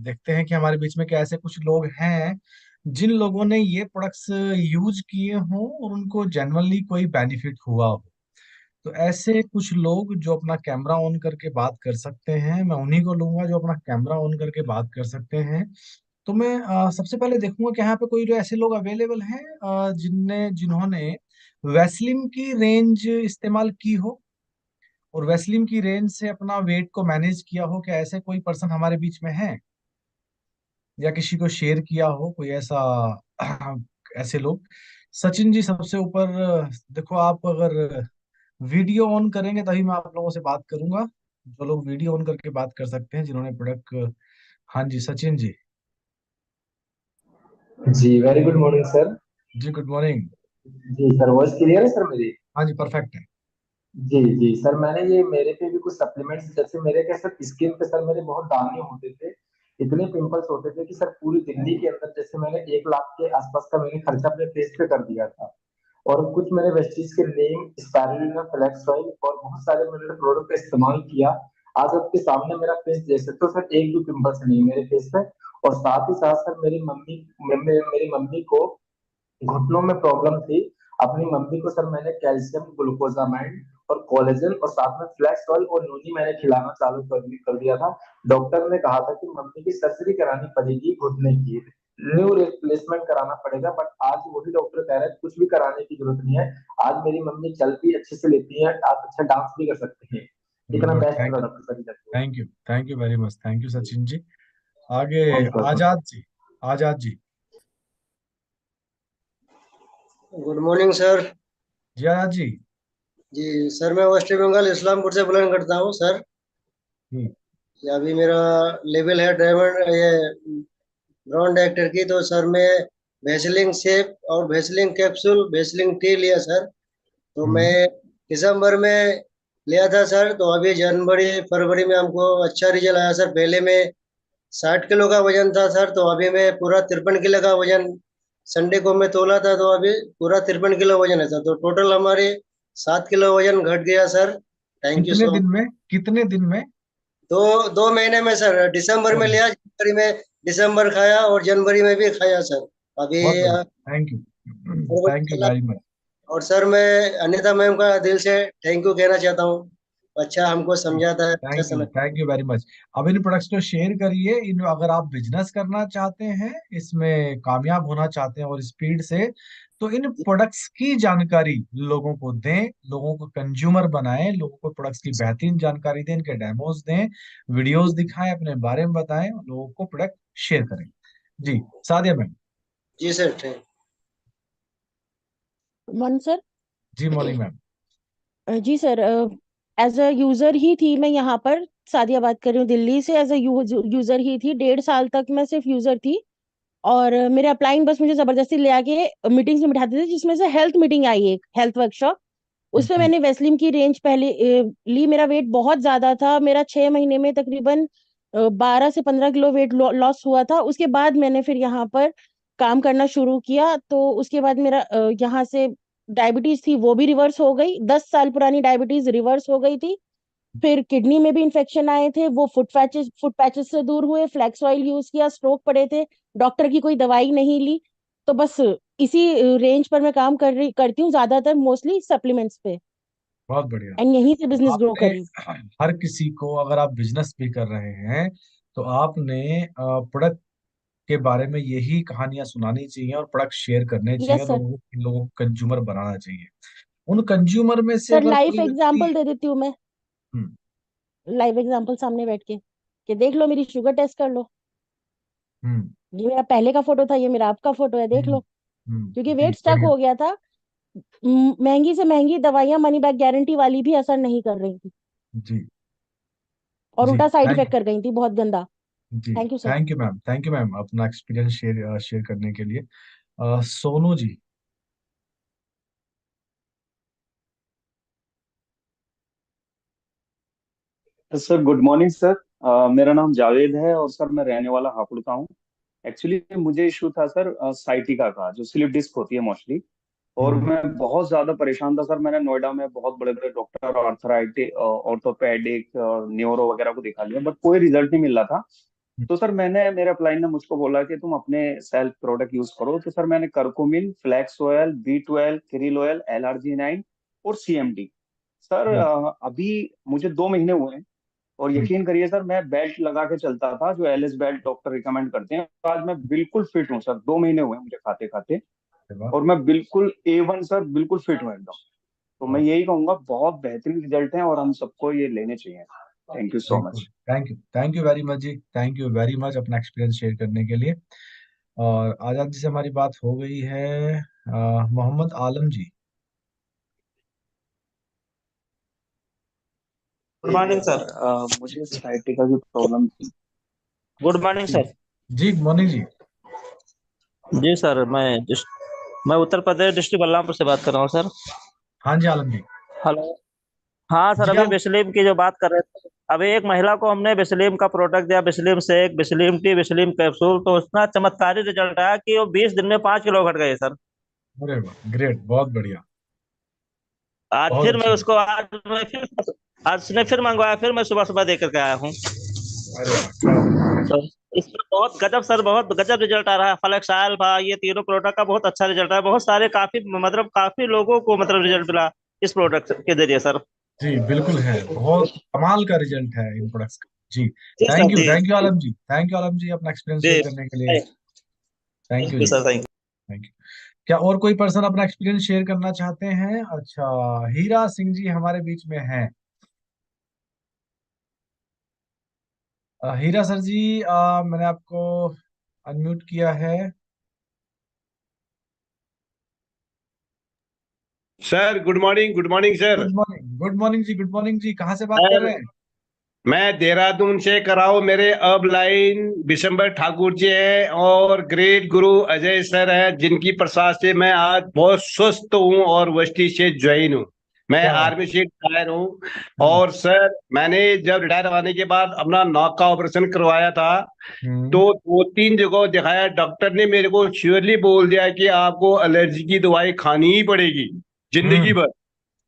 देखते हैं कि हमारे बीच में क्या ऐसे कुछ लोग हैं जिन लोगों ने ये प्रोडक्ट्स यूज किए हों और उनको जेन्युइनली कोई बेनिफिट हुआ हो। तो ऐसे कुछ लोग जो अपना कैमरा ऑन करके बात कर सकते हैं, मैं उन्हीं को लूंगा जो अपना कैमरा ऑन करके बात कर सकते हैं। तो मैं सबसे पहले देखूंगा कि यहाँ पे कोई जो ऐसे लोग अवेलेबल हैं जिन्होंने वैसलीन की रेंज इस्तेमाल की हो और वैसलीन की रेंज से अपना वेट को मैनेज किया हो। क्या ऐसे कोई पर्सन हमारे बीच में है या किसी को शेयर किया हो कोई ऐसा ऐसे लोग? सचिन जी सबसे ऊपर। देखो, आप अगर वीडियो ऑन करेंगे तभी मैं आप लोगों से बात करूंगा। जो लोग वीडियो ऑन करके बात कर सकते हैं जिन्होंने प्रोडक्ट। हाँ जी, सचिन जी। जी वेरी गुड मॉर्निंग सर। जी गुड मॉर्निंग। जी सर, वॉइस क्लियर है सर मेरी? हाँ जी, परफेक्ट है। जी जी सर, मैंने ये मेरे पे भी कुछ सप्लीमेंट्स, जैसे मेरे के सर स्किन पे सर मेरे बहुत दाने होते थे, इतने पिंपल्स होते थे कि सर पूरी दिल्ली के अंदर जैसे मैंने 1 लाख के आसपास का मैंने खर्चा अपने फेस पे कर दिया था। और कुछ मैंने वेस्टीज के नीम, स्पारुलिना, फ्लैक्स ऑयल और बहुत सारे मैंने प्रोडक्ट का इस्तेमाल किया। आज आपके सामने मेरा फेस देख सकते हो सर, एक भी पिंपल्स नहीं है मेरे फेस पे। और साथ ही साथ सर मेरी मम्मी को घुटनों में प्रॉब्लम थी। अपनी मम्मी को सर मैंने कैल्शियम, ग्लूकोजामाइन और कोलेजन और साथ में फ्लैक्स ऑयल और नूनी मैंने खिलाना चालू कर दिया था। डॉक्टर ने कहा था कि मम्मी की सर्जरी करानी पड़ेगी घुटने की, न्यू रिप्लेसमेंट कराना पड़ेगा, बट आज वही डॉक्टर कह रहे हैं कुछ भी कराने की जरूरत नहीं है। आज मेरी मम्मी चल भी अच्छे से लेती है, आप अच्छा डांस भी कर सकते हैं। इतना good, best thank you. Product sir. Thank you very much. Thank you Sachin ji. आगे most welcome. Azad ji. Azad ji. Good morning sir. जी आजाद जी। जी सर, मैं वेस्ट बंगाल इस्लामपुर से बिलोंग करता हूँ सर। हम्म। ये अभी मेरा लेवल है डायमंड, ये ब्रॉन्ज डायरेक्टर की। तो सर मैं भेसलिंग शेप और भेसलिंग कैप्सूल, भेसलिंग टी लिया सर। तो मैं हम्म। दिसंबर में लिया था सर। तो अभी जनवरी फरवरी में हमको अच्छा रिजल्ट आया सर। पहले में 60 किलो का वजन था सर, तो अभी मैं पूरा 53 किलो का वजन संडे को मैं तोला था, तो अभी पूरा 53 किलो वजन है सर। तो टोटल हमारे 7 किलो वजन घट गया सर। थैंक यू कितने सो दिन मच। में? कितने दिन में? 2 महीने में सर, दिसंबर में बहुत लिया, जनवरी में दिसंबर खाया और जनवरी में भी खाया सर। अभी बहुत बढ़िया। Thank you. फरवरी थैंक यू चला। Very much. और सर मैं अनिता मैम का दिल से थैंक यू कहना चाहता हूँ। अच्छा हमको समझाता है, अच्छा समझ। Thank you very much. अब इन प्रोडक्ट्स को शेयर करिए। इन अगर आप बिजनेस करना चाहते हैं, इसमें कामयाब होना चाहते हैं और स्पीड से, तो इन प्रोडक्ट्स की जानकारी लोगों को दें, लोगों को कंज्यूमर बनाएं, लोगों को प्रोडक्ट्स की बेहतरीन जानकारी दें, इनके डेमोज दें, वीडियोस दिखाएं, अपने बारे में बताएं, लोगों को प्रोडक्ट शेयर करें। जी, सादिया मैम। जी सर, थैंक। One sir. जी मॉर्निंग मैम। जी सर, एज अ यूजर ही थी मैं यहाँ पर। सादिया बात कर रही हूँ दिल्ली से। एज अ यूजर ही थी, 1.5 साल तक मैं सिर्फ यूजर थी। और मेरे अपलाइन बस मुझे जबरदस्ती ले आके मीटिंग्स में बिठाते थे, जिसमें से हेल्थ मीटिंग आई, एक हेल्थ वर्कशॉप। उसमें जी मैंने वेस्लिम की रेंज पहले ली। मेरा वेट बहुत ज्यादा था, मेरा 6 महीने में तकरीबन 12 से 15 किलो वेट लॉस हुआ था। उसके बाद मैंने फिर यहाँ पर काम करना शुरू किया, तो उसके बाद मेरा यहाँ से डायबिटीज थी वो भी रिवर्स हो गई। 10 साल पुरानी डायबिटीज रिवर्स हो गई थी। फिर किडनी में भी इन्फेक्शन आए थे, वो फुट पैचेस से दूर हुए। फ्लैक्स ऑयल यूज किया, स्ट्रोक पड़े थे, डॉक्टर की कोई दवाई नहीं ली। तो बस इसी रेंज पर मैं काम करती हूँ ज्यादातर, मोस्टली सप्लीमेंट्स पे, बहुत बढ़िया। एंड यहीं से बिजनेस ग्रो आपने कर रही हूँ। हर किसी को, अगर आप बिजनेस भी कर रहे हैं तो आपने प्रोडक्ट के बारे में यही कहानियां सुनानी चाहिए और प्रोडक्ट शेयर करने चाहिए यस और सर। लोगों को कंज्यूमर बनाना चाहिए। उन कंज्यूमर में से सर अगर लाइफ कोई व्यक्ति। एग्जांपल दे देती हूँ मैं, हम्म। लाइव एग्जांपल सामने बैठ के, कि देख लो मेरी शुगर टेस्ट कर लो। हम्म। ये मेरा पहले का फोटो था, ये मेरा अब का फोटो है, देख हम्म। लो। क्योंकि जी वेट स्टक बढ़िया। हो गया था। महंगी से महंगी दवाइयां मनी बैक गारंटी वाली भी असर नहीं कर रही थी, जी और जी उल्टा साइड थैंक इफेक्ट कर गई थी, बहुत गंदा। जी thank you sir. Thank you ma'am, thank you ma'am, अपना एक्सपीरियंस शेयर शेयर करने के लिए। Sonu ji. Sir good morning sir. मेरा नाम जावेद है और सर मैं रहने वाला हापुड़ का हूँ। एक्चुअली मुझे इशू था सर साइटिका का, जो स्लिप डिस्क होती है मोस्टली। और हम्म। मैं बहुत ज्यादा परेशान था सर। मैंने नोएडा में बहुत बड़े बड़े डॉक्टर, आर्थराइटिक, ऑर्थोपेडिक और न्यूरो वगैरह को दिखा लिया, बट कोई रिजल्ट नहीं मिल रहा था। तो सर मेरे अपलाइन ने मुझको बोला कि तुम अपने सेल्फ प्रोडक्ट यूज करो। तो सर मैंने curcumin, flax oil, B12, krill oil, LRG9 और CMD। सर हम्म। अभी मुझे 2 महीने हुए हैं। और हम्म। यकीन करिए सर, मैं बेल्ट लगा के चलता था, जो LS बेल्ट डॉक्टर रिकमेंड करते हैं। तो आज मैं बिल्कुल फिट हूँ सर। 2 महीने हुए हैं मुझे खाते खाते। अरे वाह। और मैं बिल्कुल A1 सर, बिल्कुल फिट हूँ एकदम। तो मैं वाह, यही कहूंगा, बहुत बेहतरीन रिजल्ट हैं और हम सबको ये लेने चाहिए। थैंक यू सो बिल्कुल। Much. Thank you very much जी, थैंक यू वेरी मच अपना एक्सपीरियंस शेयर करने के लिए। और आजाद जी से हमारी बात हो गई है। Mohammad Alam ji. Good morning sir. मुझे साइटिका की प्रॉब्लम थी। गुड मॉर्निंग जी सर। जी गुड मॉर्निंग जी। जी सर, मैं उत्तर प्रदेश डिस्ट्रिक्ट बलरामपुर से बात कर रहा हूँ सर। हाँ जी आलम जी। हेलो। हाँ सर, जी अभी आप। बिस्लीम की जो बात कर रहे थे, अभी एक महिला को हमने बिस्लीम का प्रोडक्ट दिया, बिस्लीम शेक, बिस्लीम टी, बिस्लीम कैप्सूल, तो उतना चमत्कारी रिजल्ट आया कि वो 20 दिन में 5 किलो घट गए सर। अरे वाह, ग्रेट, बहुत बढ़िया। आज बहुत फिर मैं अच्छी बात। उसको आज ने फिर मंगवाया, फिर मैं सुबह सुबह देकर के आया हूँ। अरे वाह, क्या बात है। तो इसमें बहुत गजब सर, बहुत गजब रिजल्ट आ रहा है। फ्लेक्स आयल भा, ये तीनों प्रोडक्ट का बहुत अच्छा रिजल्ट है। बहुत सारे, काफी लोगों को रिजल्ट मिला इस प्रोडक्ट के जरिए सर। जी बिल्कुल है, बहुत कमाल का रिजल्ट है इन प्रोडक्ट्स का जी। जी सर। जी थैंक यू जी आलम जी, थैंक यू आलम जी अपना एक्सपीरियंस शेयर जी। करने के लिए। थैंक थैंक यू यू जी। Sir, thank thank you. क्या और कोई पर्सन अपना एक्सपीरियंस शेयर करना चाहते हैं? अच्छा, हीरा सिंह जी हमारे बीच में हैं। हीरा सर जी, मैंने आपको अनम्यूट किया है। Sir good morning sir. Good morning, good morning जी, गुड मॉर्निंग जी, कहाँ से बात कर सर रहे हैं? मैं देहरादून से कर रहा हूँ। मेरे अब लाइन बिशंबर ठाकुर जी है और ग्रेट गुरु अजय सर है, जिनकी प्रसाद से मैं आज बहुत स्वस्थ हूँ और वस्ती से ज्वाइन हूँ। मैं क्या बात आर्मी से रिटायर हूँ। है। और सर मैंने जब रिटायर होने के बाद अपना नाक का ऑपरेशन करवाया था, हम्म। तो 2-3 जगह दिखाया। डॉक्टर ने मेरे को श्योरली बोल दिया कि आपको एलर्जी की दवाई खानी ही पड़ेगी जिंदगी हम्म। भर।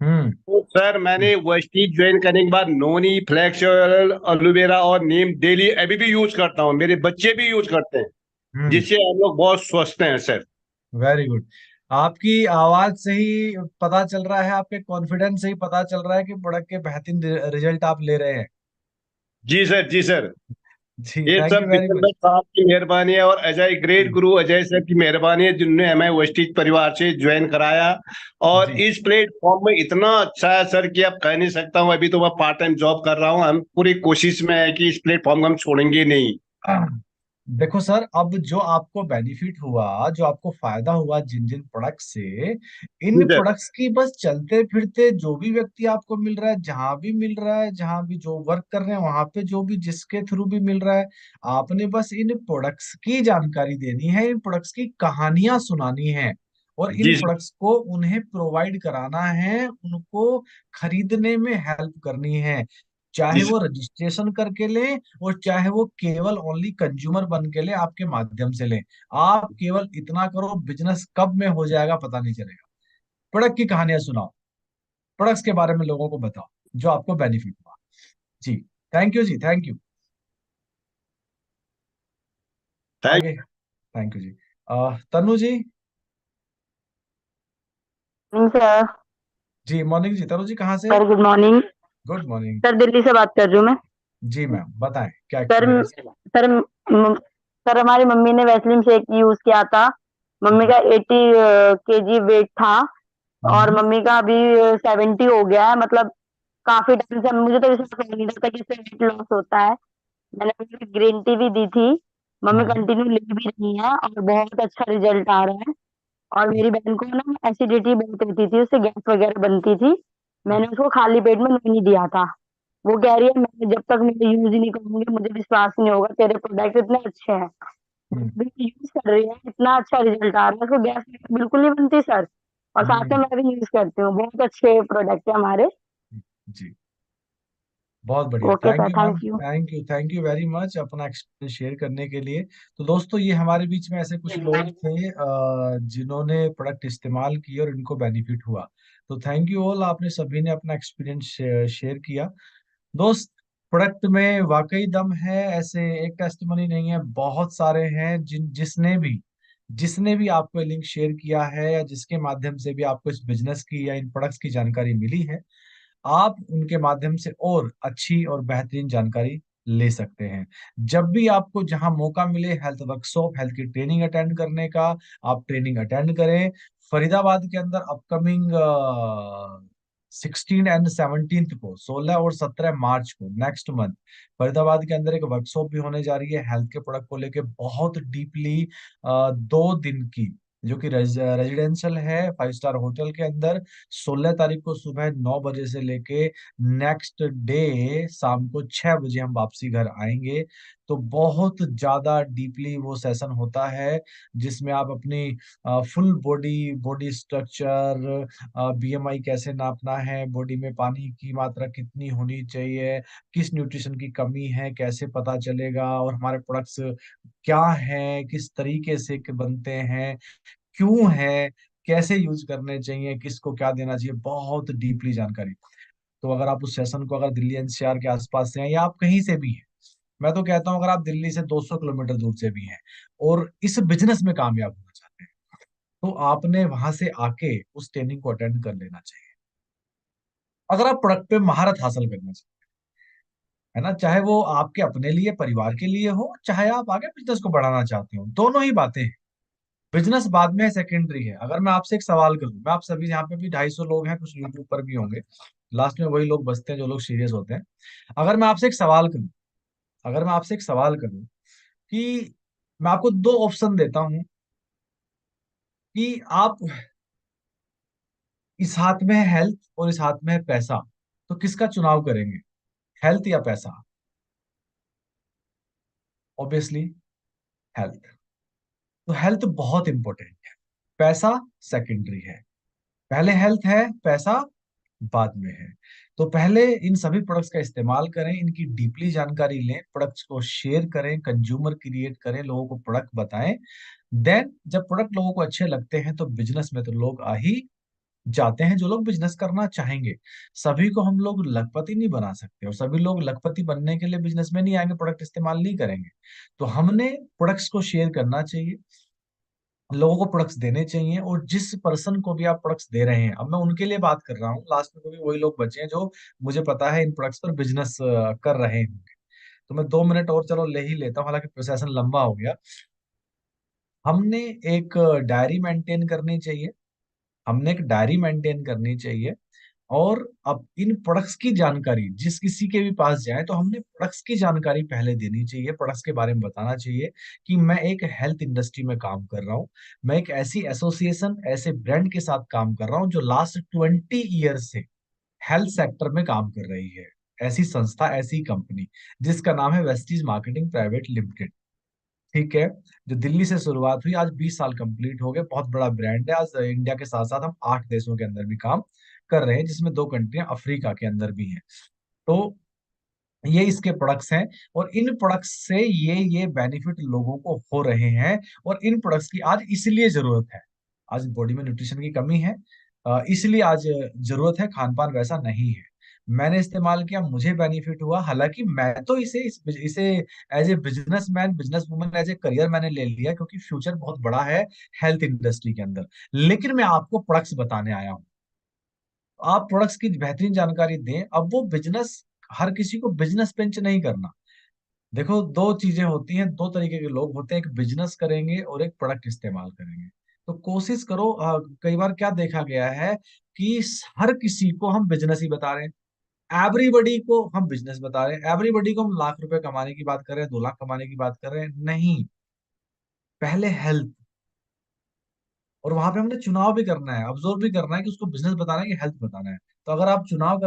हम्म। तो सर मैंने वर्सिटी ज्वाइन करने के बाद नोनी, फ्लैक्स ऑयल, एलोवेरा और नीम डेली अभी भी यूज करता हूँ। मेरे बच्चे भी यूज करते हैं, हम्म। जिससे हम लोग बहुत स्वस्थ हैं सर। Very good. आपकी आवाज से ही पता चल रहा है, आपके कॉन्फिडेंस से ही पता चल रहा है कि प्रोडक्ट के बेहतरीन रिजल्ट आप ले रहे हैं। जी सर, जी सर। जी ये थैंक सब यू वेरी बिशंबर मच। साहब की मेहरबानी है और अजय, ग्रेट गुरु अजय सर की मेहरबानी है, जिन्होंने हमें वेस्टिज परिवार से ज्वाइन कराया। और जी इस प्लेटफॉर्म में इतना अच्छा है सर कि अब कह नहीं सकता हूँ। अभी तो मैं पार्ट टाइम जॉब कर रहा हूँ। हम पूरी कोशिश में है कि इस प्लेटफॉर्म को हम छोड़ेंगे नहीं। देखो सर, अब जो आपको बेनिफिट हुआ, जो आपको फायदा हुआ जिन जिन प्रोडक्ट से, इन जी सर। प्रोडक्ट्स की बस चलते फिरते जो भी व्यक्ति आपको मिल रहा है, जहां भी मिल रहा है, जहां भी जो वर्क कर रहे हैं वहां पे जो भी जिसके थ्रू भी मिल रहा है, आपने बस इन प्रोडक्ट्स की जानकारी देनी है, इन प्रोडक्ट्स की कहानियां सुनानी है, और इन जी प्रोडक्ट्स को उन्हें प्रोवाइड कराना है, उनको खरीदने में हेल्प करनी है, चाहे जी वो रजिस्ट्रेशन करके लें और चाहे वो केवल ओनली कंज्यूमर बन के ले आपके माध्यम से लें। आप केवल इतना करो, बिजनेस कब में हो जाएगा पता नहीं चलेगा। प्रोडक्ट की कहानियां सुनाओ, प्रोडक्ट्स के बारे में लोगों को बताओ जो आपको बेनिफिट हुआ। जी, थैंक यू जी, थैंक यू। थैंक आगे, थैंक यू जी। तनु जी। सर। जी मॉर्निंग जी, तनु जी कहाँ से? Sir good morning. Good morning. Sir Delhi से बात कर रही हूँ मैं। जी मैम, बताएं क्या सर एक्सपीरियंस। सर सर हमारी मम्मी ने वैसलीन शेक यूज किया था। मम्मी का 80 kg वेट था और हम्म। मम्मी का अभी 70 हो गया है। मतलब काफी टाइम से मुझे तो विश्वास नहीं था कि इससे वेट लॉस होता है। मैंने मम्मी को ग्रीन टी भी दी थी। मम्मी हाँ। कंटिन्यू ले भी रही है और बहुत अच्छा रिजल्ट आ रहा है। और मेरी बहन को ना एसिडिटी बहुत होती थी, उससे गैस वगैरह बनती थी। मैंने उसको खाली पेट में नहीं दिया था। वो कह रही है मैं जब तक मैं यूज ही नहीं करूंगी मुझे विश्वास नहीं होगा, तेरे प्रोडक्ट इतने अच्छे हैं। हम्म। यूज कर रही है, इतना अच्छा रिजल्ट आ रहा है, उसको गैस बिल्कुल नहीं बनती सर। और साथ में हम्म। मैं भी यूज करती हूँ, बहुत अच्छे प्रोडक्ट है हमारे। जी, बहुत बढ़िया, okay thank sir, you ma'am, thank you. Thank you, thank you very much अपना एक्सपीरियंस शेयर करने के लिए। तो दोस्तों, ये हमारे बीच में ऐसे कुछ लोग थे जिन्होंने प्रोडक्ट इस्तेमाल किए और इनको बेनिफिट हुआ। तो थैंक यू ऑल, आपने सभी ने अपना एक्सपीरियंस शेयर किया। दोस्त, प्रोडक्ट में वाकई दम है, ऐसे एक टेस्टिमनी नहीं है, बहुत सारे हैं जिसने भी आपको लिंक शेयर किया है या जिसके माध्यम से भी आपको इस बिजनेस की या इन प्रोडक्ट्स की जानकारी मिली है, आप उनके माध्यम से और अच्छी और बेहतरीन जानकारी ले सकते हैं। जब भी आपको जहां मौका मिले हेल्थ वर्कशॉप, हेल्थ की ट्रेनिंग अटेंड करने का, आप ट्रेनिंग अटेंड करें। फरीदाबाद के अंदर अपकमिंग 16 एंड 17 को, 16 और 17 मार्च को, नेक्स्ट मंथ फरीदाबाद के अंदर एक वर्कशॉप भी होने जा रही है हेल्थ के प्रोडक्ट को लेके, बहुत डीपली, 2 दिन की, जो कि रेजिडेंशियल है 5 स्टार होटल के अंदर। 16 तारीख को सुबह 9 बजे से लेके नेक्स्ट डे शाम को 6 बजे हम वापसी घर आएंगे। तो बहुत ज्यादा डीपली वो सेशन होता है, जिसमें आप अपनी full body body structure, BMI कैसे नापना है, बॉडी में पानी की मात्रा कितनी होनी चाहिए, किस न्यूट्रिशन की कमी है कैसे पता चलेगा, और हमारे प्रोडक्ट्स क्या हैं, किस तरीके से बनते हैं, क्यों है, कैसे यूज करने चाहिए, किसको क्या देना चाहिए, बहुत डीपली जानकारी। तो अगर आप उस सेशन को, अगर दिल्ली एनसीआर के आसपास से हैं या आप कहीं से भी हैं, मैं तो कहता हूं अगर आप दिल्ली से 200 किलोमीटर दूर से भी हैं और इस बिजनेस में कामयाब होना चाहते हैं, तो आपने वहां से आके उस ट्रेनिंग को अटेंड कर लेना चाहिए। अगर आप प्रोडक्ट पे महारत हासिल करना चाहते हैं, है ना, चाहे वो आपके अपने लिए, परिवार के लिए हो, चाहे आप आगे बिजनेस को बढ़ाना चाहते हो, दोनों ही बातें हैं। बिजनेस बाद में सेकेंडरी है। अगर मैं आपसे एक सवाल करूं, मैं आप सभी यहाँ पे भी 250 लोग हैं, कुछ यूट्यूब पर भी होंगे, लास्ट में वही लोग बचते हैं जो लोग सीरियस होते हैं। अगर मैं आपसे एक सवाल करूं, अगर मैं आपसे एक सवाल करूं कि मैं आपको 2 ऑप्शन देता हूं कि आप, इस हाथ में है हेल्थ और इस हाथ में है पैसा, तो किसका चुनाव करेंगे, हेल्थ या पैसा? Obviously health. तो हेल्थ बहुत इंपॉर्टेंट है, पैसा सेकेंडरी है। पहले हेल्थ है, पैसा बाद में है। तो पहले इन सभी प्रोडक्ट्स का इस्तेमाल करें, इनकी डीपली जानकारी लें, प्रोडक्ट्स को शेयर करें, कंज्यूमर क्रिएट करें, लोगों को प्रोडक्ट बताएं। देन जब प्रोडक्ट लोगों को अच्छे लगते हैं तो बिजनेस में तो लोग आ ही जाते हैं, जो लोग बिजनेस करना चाहेंगे। सभी को हम लोग लखपति नहीं बना सकते, और सभी लोग लखपति बनने के लिए बिजनेस में नहीं आएंगे, प्रोडक्ट इस्तेमाल नहीं करेंगे। तो हमने प्रोडक्ट्स को शेयर करना चाहिए, लोगों को प्रोडक्ट्स देने चाहिए, और जिस पर्सन को भी आप प्रोडक्ट्स दे रहे हैं, अब मैं उनके लिए बात कर रहा हूँ, लास्ट में तो भी वही लोग बचे हैं जो मुझे पता है इन प्रोडक्ट्स पर बिजनेस कर रहे होंगे। तो मैं 2 मिनट और चलो ले ही लेता हूँ, हालांकि प्रोसेसन लंबा हो गया। हमने एक डायरी मेंटेन करनी चाहिए, हमने एक डायरी मेंटेन करनी चाहिए और अब इन प्रोडक्ट्स की जानकारी जिस किसी के भी पास जाए तो हमने प्रोडक्ट्स की जानकारी पहले देनी चाहिए, प्रोडक्ट्स के बारे में बताना चाहिए कि मैं एक हेल्थ इंडस्ट्री में काम कर रहा हूँ, मैं एक ऐसी एसोसिएशन, ऐसे ब्रांड के साथ काम कर रहा हूँ जो लास्ट 20 ईयर से हेल्थ सेक्टर में काम कर रही है। ऐसी संस्था, ऐसी कंपनी जिसका नाम है वेस्टीज मार्केटिंग प्राइवेट लिमिटेड। ठीक है, जो दिल्ली से शुरुआत हुई, आज 20 साल कंप्लीट हो गए, बहुत बड़ा ब्रांड है। आज इंडिया के साथ साथ हम 8 देशों के अंदर भी काम कर रहे हैं, जिसमें 2 कंट्रियां अफ्रीका के अंदर भी हैं। तो ये इसके प्रोडक्ट्स हैं, और इन प्रोडक्ट्स से ये बेनिफिट लोगों को हो रहे हैं, और इन प्रोडक्ट्स की आज इसलिए जरूरत है। आज बॉडी में न्यूट्रिशन की कमी है, इसलिए आज जरूरत है, खान पान वैसा नहीं है। मैंने इस्तेमाल किया, मुझे बेनिफिट हुआ, हालांकि मैं तो इसे as a businessman, business woman, as a career मैंने ले लिया, क्योंकि फ्यूचर बहुत बड़ा है हेल्थ इंडस्ट्री के अंदर। लेकिन मैं आपको प्रोडक्ट्स बताने आया हूँ, आप प्रोडक्ट्स की बेहतरीन जानकारी दें। अब वो बिजनेस, हर किसी को बिजनेस बेंच नहीं करना। देखो, दो चीजें होती हैं, दो तरीके के लोग होते हैं, एक बिजनेस करेंगे और एक प्रोडक्ट इस्तेमाल करेंगे। तो कोशिश करो, कई बार क्या देखा गया है कि हर किसी को हम बिजनेस ही बता रहे हैं, एवरीबडी को हम बिजनेस बता रहे हैं, एवरीबडी को हम लाख रुपए कमाने की बात कर रहे हैं, 2 लाख कमाने की बात कर रहे हैं। नहीं, पहले हेल्थ, और वहां पे हमने चुनाव भी करना है, ऑब्जर्व भी करना है कि उसको बिजनेस बताना है कि हेल्थ बताना है। तो अगर आप चुनाव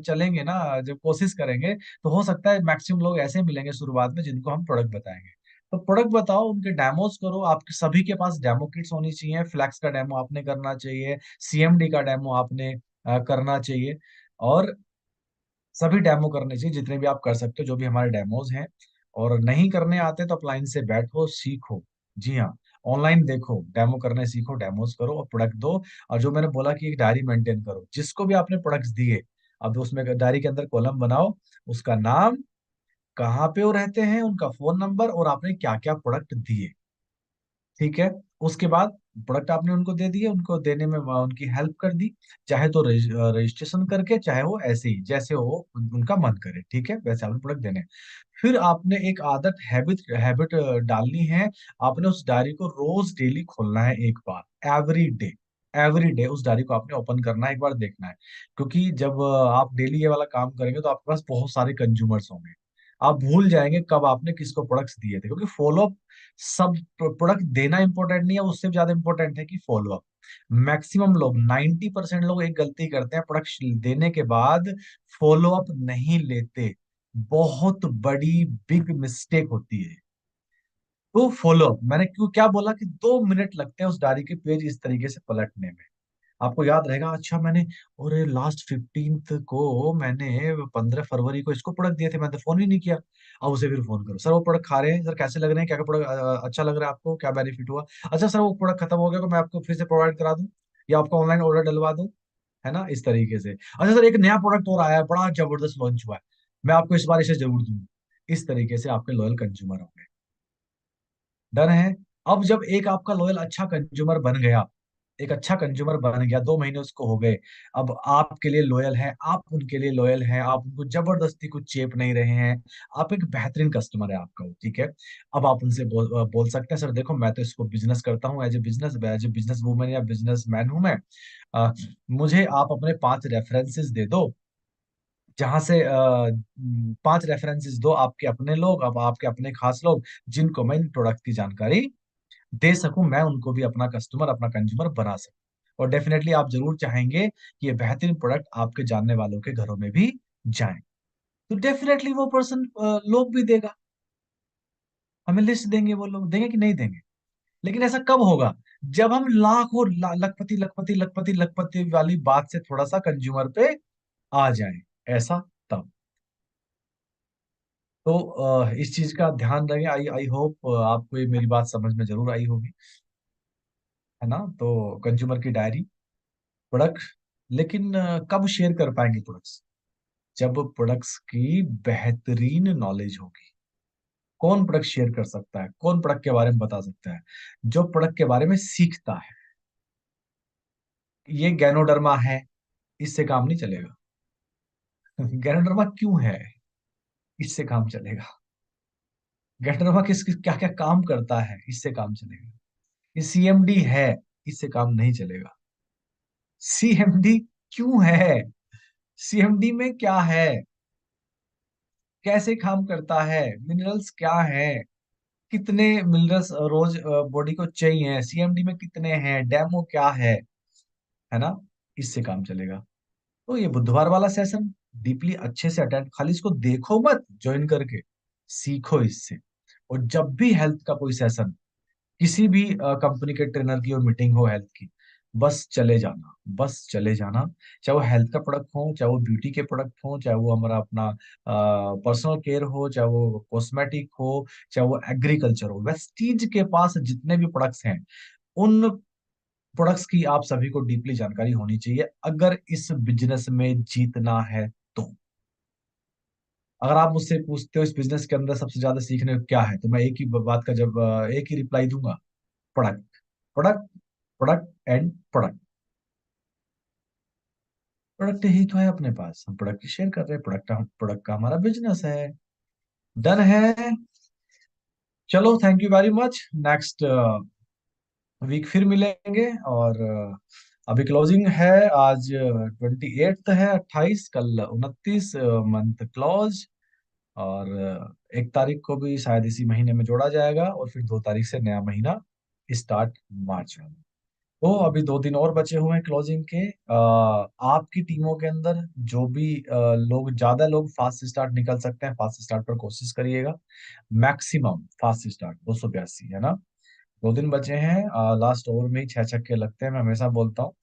चलेंगे ना, जब कोशिश करेंगे, तो हो सकता है मैक्सिमम लोग ऐसे मिलेंगे शुरुआत में जिनको हम प्रोडक्ट बताएंगे। तो प्रोडक्ट बताओ, उनके डेमोज करो, आपके सभी के पास डेमो किट्स होनी चाहिए। फ्लैक्स का डेमो आपने करना चाहिए, सीएमडी का डेमो आपने करना चाहिए, और सभी डेमो करने चाहिए जितने भी आप कर सकते हो, जो भी हमारे डेमोज हैं। और नहीं करने आते तो अपलाइन से बैठो, सीखो। जी हाँ, ऑनलाइन देखो, डेमो करने सीखो, डेमोज करो और प्रोडक्ट दो। और जो मैंने बोला कि एक डायरी मेंटेन करो, जिसको भी आपने प्रोडक्ट्स दिए, अब उसमें डायरी के अंदर कॉलम बनाओ, उसका नाम, कहाँ पे वो रहते हैं, उनका फोन नंबर, और आपने क्या क्या प्रोडक्ट दिए। ठीक है, उसके बाद प्रोडक्ट आपने उनको दे दिए, उनको देने में उनकी हेल्प कर दी, चाहे तो रजिस्ट्रेशन करके, चाहे वो ऐसे ही जैसे वो उनका मन करे। ठीक है, वैसे आपने प्रोडक्ट देने। फिर आपने एक आदत, हैबिट हैबिट डालनी है। आपने उस डायरी को रोज डेली खोलना है, एक बार, एवरी डे उस डायरी को आपने ओपन करना है, एक बार देखना है। क्योंकि जब आप डेली ये वाला काम करेंगे तो आपके पास बहुत सारे कंज्यूमर्स होंगे, आप भूल जाएंगे कब आपने किसको प्रोडक्ट्स दिए थे। क्योंकि फॉलोअप, सब प्रोडक्ट देना इंपॉर्टेंट नहीं है, उससे भी ज्यादा इंपॉर्टेंट है कि फॉलोअप। मैक्सिमम लोग, 90% लोग एक गलती करते हैं, प्रोडक्ट देने के बाद फॉलोअप नहीं लेते। बहुत बड़ी बिग मिस्टेक होती है। तो फॉलोअप, मैंने क्यों क्या बोला कि 2 मिनट लगते हैं उस डायरी के पेज इस तरीके से पलटने में। आपको याद रहेगा, अच्छा मैंने, और लास्ट 15th को मैंने, 15 फरवरी को इसको प्रोडक्ट दिए थे, मैंने तो फोन ही नहीं किया। अब उसे फिर फोन करो, सर वो प्रोडक्ट खा रहे हैं, सर कैसे लग रहे हैं, क्या क्या प्रोडक्ट अच्छा लग रहा है आपको, क्या बेनिफिट हुआ। अच्छा सर, वो प्रोडक्ट खत्म हो गया तो मैं आपको फिर से प्रोवाइड करा दूं, या आपका ऑनलाइन ऑर्डर डलवा दूं, है ना, इस तरीके से। अच्छा सर, एक नया प्रोडक्ट और आया है, बड़ा जबरदस्त लॉन्च हुआ है, मैं आपको इस बार इसे जरूर दूंगा। इस तरीके से आपके लॉयल कंज्यूमर होंगे। डन है। अब जब एक आपका लॉयल अच्छा कंज्यूमर बन गया, एक अच्छा कंज्यूमर बन गया, 2 महीने उसको हो गए, अब आपके लिए लॉयल है, आप उनके लिए लॉयल हैं, आप उनको जबरदस्ती कुछ चेप नहीं रहे हैं, आप एक बेहतरीन कस्टमर है आपका वो। ठीक है, अब आप उनसे बोल सकते हैं, सर देखो मैं तो इसको बिजनेस करता हूँ, एज ए बिजनेस वूमन या बिजनेस मैन हूं मैं, मुझे आप अपने 5 रेफरेंसेस दे दो, जहां से 5 रेफरेंसेस दो, आपके अपने लोग, अब आपके अपने खास लोग, जिनको मैं इन प्रोडक्ट की जानकारी दे सकूं, मैं उनको भी अपना कस्टमर, अपना कंज्यूमर बना सकूं। और डेफिनेटली आप जरूर चाहेंगे कि ये बेहतरीन प्रोडक्ट आपके जानने वालों के घरों में भी जाए, तो डेफिनेटली वो पर्सन लोग भी देगा, हमें लिस्ट देंगे, वो लोग देंगे कि नहीं देंगे। लेकिन ऐसा कब होगा, जब हम लाखों लखपति लखपति लखपति लखपति वाली बात से थोड़ा सा कंज्यूमर पे आ जाए, ऐसा तब। तो इस चीज का ध्यान रखें। आई आई होप आपको ये मेरी बात समझ में जरूर आई होगी, है ना। तो कंज्यूमर की डायरी, प्रोडक्ट, लेकिन कब शेयर कर पाएंगे प्रोडक्ट्स, जब प्रोडक्ट्स की बेहतरीन नॉलेज होगी। कौन प्रोडक्ट शेयर कर सकता है, कौन प्रोडक्ट के बारे में बता सकता है, जो प्रोडक्ट के बारे में सीखता है। ये गैनोडर्मा है, इससे काम नहीं चलेगा। गैनोडर्मा क्यों है, इससे काम चलेगा। गैनोडर्मा किस क्या क्या काम करता है, इससे काम चलेगा। ये सीएमडी है, इससे काम नहीं चलेगा। सीएमडी क्यों है, सीएमडी में क्या है, कैसे काम करता है, मिनरल्स क्या है, कितने मिनरल्स रोज बॉडी को चाहिए, सीएमडी में कितने हैं, डेमो क्या है ना, इससे काम चलेगा। तो ये बुधवार वाला सेशन डीपली अच्छे से अटेंड, खाली इसको देखो मत, ज्वाइन करके सीखो इससे। और जब भी हेल्थ का कोई सेशन, किसी भी कंपनी के ट्रेनर की और मीटिंग हो हेल्थ की, बस चले जाना, बस चले जाना। चाहे वो हेल्थ का प्रोडक्ट हो, चाहे वो ब्यूटी के प्रोडक्ट हो, चाहे वो हमारा अपना पर्सनल केयर हो, चाहे वो कॉस्मेटिक हो, चाहे वो एग्रीकल्चर हो, वेस्टीज के पास जितने भी प्रोडक्ट्स हैं, उन प्रोडक्ट्स की आप सभी को डीपली जानकारी होनी चाहिए अगर इस बिजनेस में जीतना है तो। अगर आप मुझसे पूछते हो इस बिजनेस के अंदर सबसे ज्यादा सीखने को क्या है, तो मैं एक ही बात का जब एक ही रिप्लाई दूंगा, product, product, product and product. Product ही तो है अपने पास, हम प्रोडक्ट की शेयर कर रहे हैं, प्रोडक्ट प्रोडक्ट का हमारा बिजनेस है। डन है। चलो, thank you very much. Next week फिर मिलेंगे। और अभी क्लोजिंग है, आज 28 है, 28, कल 29, मंथ क्लोज। और 1 तारीख को भी शायद इसी महीने में जोड़ा जाएगा, और फिर 2 तारीख से नया महीना स्टार्ट, मार्च में। तो अभी 2 दिन और बचे हुए हैं क्लोजिंग के। आपकी टीमों के अंदर जो भी लोग, ज्यादा लोग फास्ट स्टार्ट निकल सकते हैं, फास्ट स्टार्ट पर कोशिश करिएगा। मैक्सिमम फास्ट स्टार्ट 282 है ना। 2 दिन बचे हैं, लास्ट ओवर में ही 6 छक्के लगते हैं, मैं हमेशा बोलता हूँ।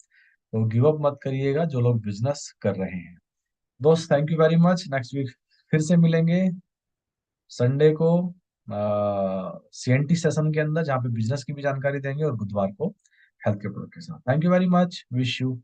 तो गिव अप मत करिएगा जो लोग बिजनेस कर रहे हैं। दोस्त, thank you very much. Next week फिर से मिलेंगे संडे को सीएनटी सेशन के अंदर, जहाँ पे बिजनेस की भी जानकारी देंगे, और बुधवार को हेल्थ के प्रोडक्ट के साथ। Thank you very much, wish you